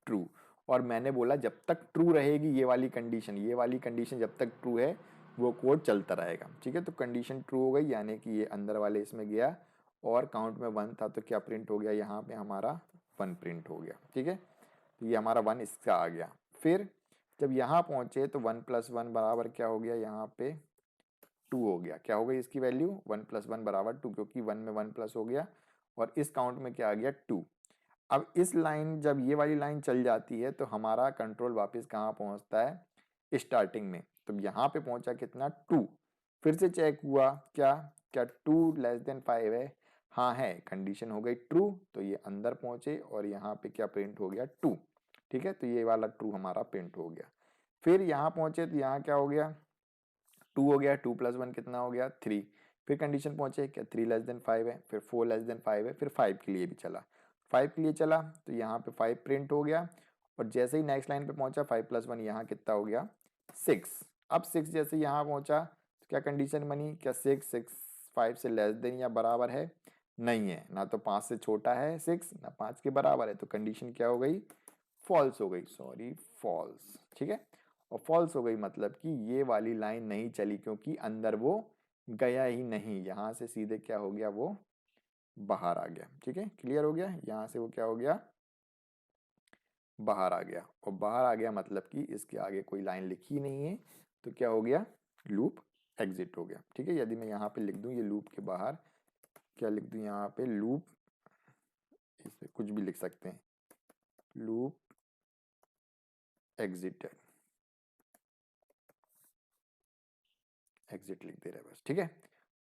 ट्रू। और मैंने बोला जब तक ट्रू रहेगी ये वाली कंडीशन, ये वाली कंडीशन जब तक ट्रू है वो कोड चलता रहेगा, ठीक है। तो कंडीशन ट्रू हो गई, यानी कि ये अंदर वाले इसमें गया और काउंट में 1 था तो क्या प्रिंट हो गया, यहाँ पे हमारा 1 प्रिंट हो गया, ठीक है। तो ये हमारा 1 इसका आ गया। फिर जब यहाँ पहुंचे तो 1 + 1 बराबर क्या हो गया, यहाँ पे 2 हो गया। क्या हो गई इसकी वैल्यू 1 + 1 बराबर 2, क्योंकि 1 में 1 प्लस हो गया और इस काउंट में क्या आ गया 2। अब इस लाइन जब ये वाली लाइन चल जाती है तो हमारा कंट्रोल वापस कहाँ पहुंचता है, स्टार्टिंग में। तो यहाँ पे पहुंचा कितना 2, फिर से चेक हुआ क्या क्या 2 लेस देन 5 है, हाँ है, कंडीशन हो गई ट्रू। तो ये अंदर पहुंचे और यहाँ पे क्या प्रिंट हो गया 2, ठीक है। तो ये वाला ट्रू हमारा प्रिंट हो गया। फिर यहाँ पहुंचे तो यहाँ क्या हो गया 2 हो गया, 2 + 1 कितना हो गया 3। फिर कंडीशन पहुंचे क्या 3 लेस देन 5 है, फिर 4 लेस देन 5 है, फिर 5 के लिए भी चला, 5 के लिए चला तो यहाँ पे 5 प्रिंट हो गया। और जैसे ही नेक्स्ट लाइन पे पहुंचा 5 + 1 यहाँ कितना हो गया 6। अब 6 जैसे यहाँ पहुंचा तो क्या कंडीशन बनी, क्या 6 5 से लेस देन या बराबर है, नहीं है, ना तो 5 से छोटा है 6 ना 5 के बराबर है, तो कंडीशन क्या हो गई फॉल्स हो गई, सॉरी फॉल्स, ठीक है। और फॉल्स हो गई मतलब कि ये वाली लाइन नहीं चली, क्योंकि अंदर वो गया ही नहीं, यहाँ से सीधे क्या हो गया वो बाहर आ गया। ठीक है, क्लियर हो गया। यहाँ से वो क्या हो गया, बाहर आ गया। और बाहर आ गया मतलब कि इसके आगे कोई लाइन लिखी नहीं है, तो क्या हो गया, लूप एग्जिट हो गया। ठीक है, यदि मैं यहाँ पे लिख दूँ ये लूप के बाहर क्या लिख दूँ, यहाँ पे लूप, इसे कुछ भी लिख सकते हैं, लूप एग्जिटेड, एग्जिट लिख दे रहे हैं बस। ठीक है,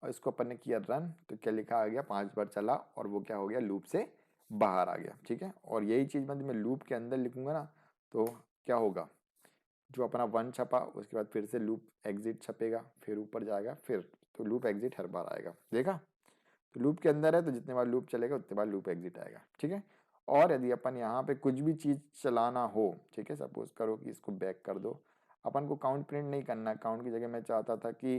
और इसको अपन ने किया रन, तो क्या लिखा आ गया, 5 बार चला और वो क्या हो गया, लूप से बाहर आ गया। ठीक है, और यही चीज़ मैं लूप के अंदर लिखूंगा ना, तो क्या होगा, जो अपना 1 छपा उसके बाद फिर से लूप एग्जिट छपेगा, फिर ऊपर जाएगा, फिर तो लूप एग्जिट हर बार आएगा। देखा, तो लूप के अंदर है तो जितने बार लूप चलेगा उतने बार लूप एग्जिट आएगा। ठीक है, और यदि अपन यहाँ पे कुछ भी चीज़ चलाना हो, ठीक है, सपोज करो कि इसको बैक कर दो, अपन को काउंट प्रिंट नहीं करना, काउंट की जगह मैं चाहता था कि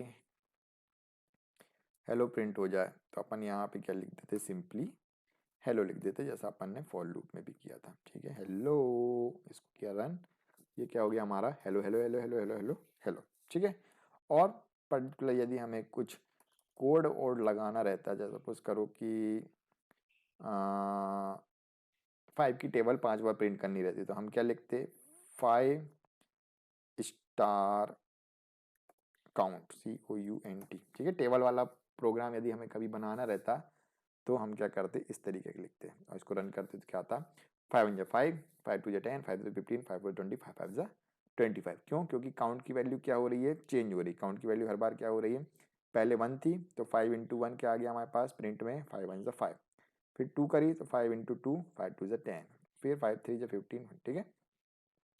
हेलो प्रिंट हो जाए, तो अपन यहाँ पे क्या लिख देते, सिंपली हेलो लिख देते, जैसा अपन ने फॉर लूप में भी किया था। ठीक है, हेलो, इसको किया रन, ये क्या हो गया हमारा, hello hello hello hello hello hello hello. ठीक है, और पर्टिकुलर यदि हमें कुछ कोड और लगाना रहता है, जैसे सपोज करो कि 5 की टेबल 5 बार प्रिंट करनी रहती, तो हम क्या लिखते, 5 स्टार काउंट, COUNT। ठीक है, टेबल वाला प्रोग्राम यदि हमें कभी बनाना रहता तो हम क्या करते, इस तरीके के लिखते हैं, और इसको रन करते तो क्या आता, 5 1 5, 5 2 10, 5 3 15, 5 4 20, 5 5 25। क्यों, क्योंकि काउंट की वैल्यू क्या हो रही है, चेंज हो रही है। काउंट की वैल्यू हर बार क्या हो रही है, पहले 1 थी तो 5 इंटू 1 क्या आ गया हमारे पास प्रिंट में, 5 1 5, फिर 2 करी तो 5 इंटू 2, 5 2 10, फिर 5 3 15। ठीक है,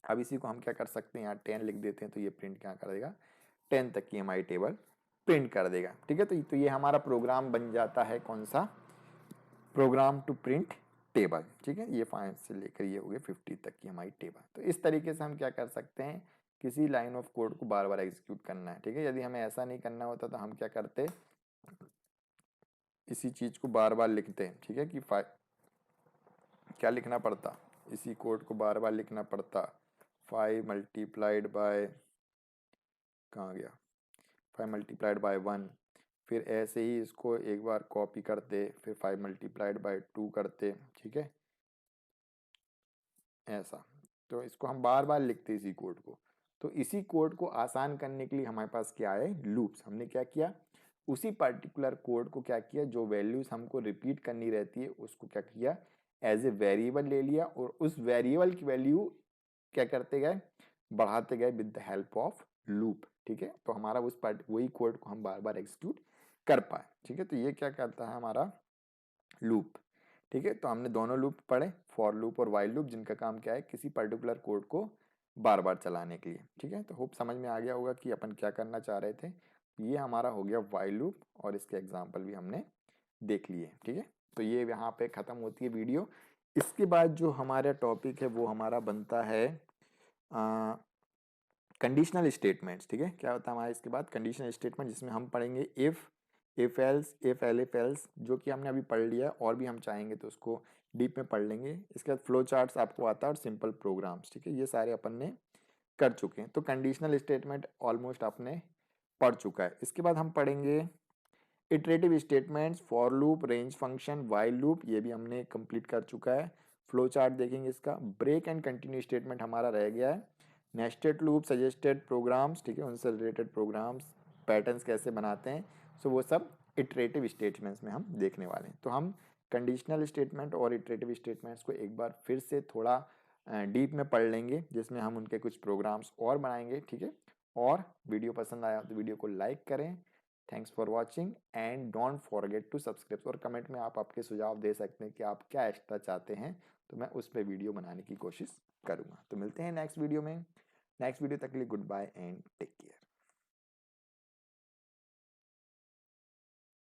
अब इसी को हम क्या कर सकते हैं, यहाँ 10 लिख देते हैं, तो ये प्रिंट क्या कर देगा, 10 तक की हमारी टेबल प्रिंट कर देगा। ठीक है, तो ये हमारा प्रोग्राम बन जाता है, कौन सा, प्रोग्राम टू प्रिंट टेबल। ठीक है, ये 5 से लेकर ये हो गए 50 तक की हमारी टेबल। तो इस तरीके से हम क्या कर सकते हैं, किसी लाइन ऑफ कोड को बार बार एग्जीक्यूट करना है। ठीक है, यदि हमें ऐसा नहीं करना होता तो हम क्या करते, इसी चीज को बार बार लिखते हैं। ठीक है, कि क्या लिखना पड़ता, इसी कोड को बार बार लिखना पड़ता, 5 मल्टीप्लाइड बाय, कहाँ गया, 5 मल्टीप्लाइड बाय 1, फिर ऐसे ही इसको एक बार कॉपी करते, फिर 5 मल्टीप्लाइड बाय 2 करते। ठीक है, ऐसा, तो इसको हम बार बार लिखते इसी कोड को। तो इसी कोड को आसान करने के लिए हमारे पास क्या है, लूप्स। हमने क्या किया, उसी पर्टिकुलर कोड को क्या किया, जो वैल्यूज हमको रिपीट करनी रहती है उसको क्या किया, एज ए वेरिएबल ले लिया, और उस वेरिएबल की वैल्यू क्या करते गए, बढ़ाते गए with the help of loop. ठीक है, तो हमारा उस पार्ट वही कोड को हम बार बार एग्जीक्यूट कर पाए। ठीक है, तो ये क्या करता है हमारा लूप। ठीक है, तो हमने दोनों लूप पढ़े, फॉर लूप और वाइल लूप, जिनका काम क्या है, किसी पर्टिकुलर कोड को बार बार चलाने के लिए। ठीक है, तो होप समझ में आ गया होगा कि अपन क्या करना चाह रहे थे। ये हमारा हो गया वाइल लूप, और इसके एग्जाम्पल भी हमने देख लिए। ठीक है, तो ये यहाँ पे खत्म होती है वीडियो। इसके बाद जो हमारा टॉपिक है वो हमारा बनता है कंडीशनल स्टेटमेंट्स। ठीक है, क्या होता है हमारा इसके बाद कंडीशनल स्टेटमेंट, जिसमें हम पढ़ेंगे if else, if elif else, जो कि हमने अभी पढ़ लिया, और भी हम चाहेंगे तो उसको डीप में पढ़ लेंगे। इसके बाद फ्लो चार्ट्स आपको आता है, और सिंपल प्रोग्राम्स। ठीक है, ये सारे अपन ने कर चुके हैं। तो कंडीशनल स्टेटमेंट ऑलमोस्ट आपने पढ़ चुका है। इसके बाद हम पढ़ेंगे iterative statements, for loop, range function, while loop, ये भी हमने कंप्लीट कर चुका है। फ्लो चार्ट देखेंगे इसका। ब्रेक एंड कंटिन्यू स्टेटमेंट हमारा रह गया है। नेस्टेड लूप, सजेस्टेड प्रोग्राम्स, ठीक है, उनसे रिलेटेड प्रोग्राम्स, पैटर्न्स कैसे बनाते हैं, सो वो सब इटरेटिव स्टेटमेंट्स में हम देखने वाले हैं। तो हम कंडीशनल स्टेटमेंट और इटरेटिव स्टेटमेंट्स को एक बार फिर से थोड़ा डीप में पढ़ लेंगे, जिसमें हम उनके कुछ प्रोग्राम्स और बनाएंगे। ठीक है, और वीडियो पसंद आया तो वीडियो को लाइक करें। Thanks for watching, and don't forget to subscribe. और कमेंट में आप आपके सुझाव दे सकते हैं कि आप क्या एक्स्ट्रा चाहते हैं, तो मैं उस पर वीडियो बनाने की कोशिश करूंगा। तो मिलते हैं नेक्स्ट वीडियो में। नेक्स्ट वीडियो तक के लिए goodbye and take care.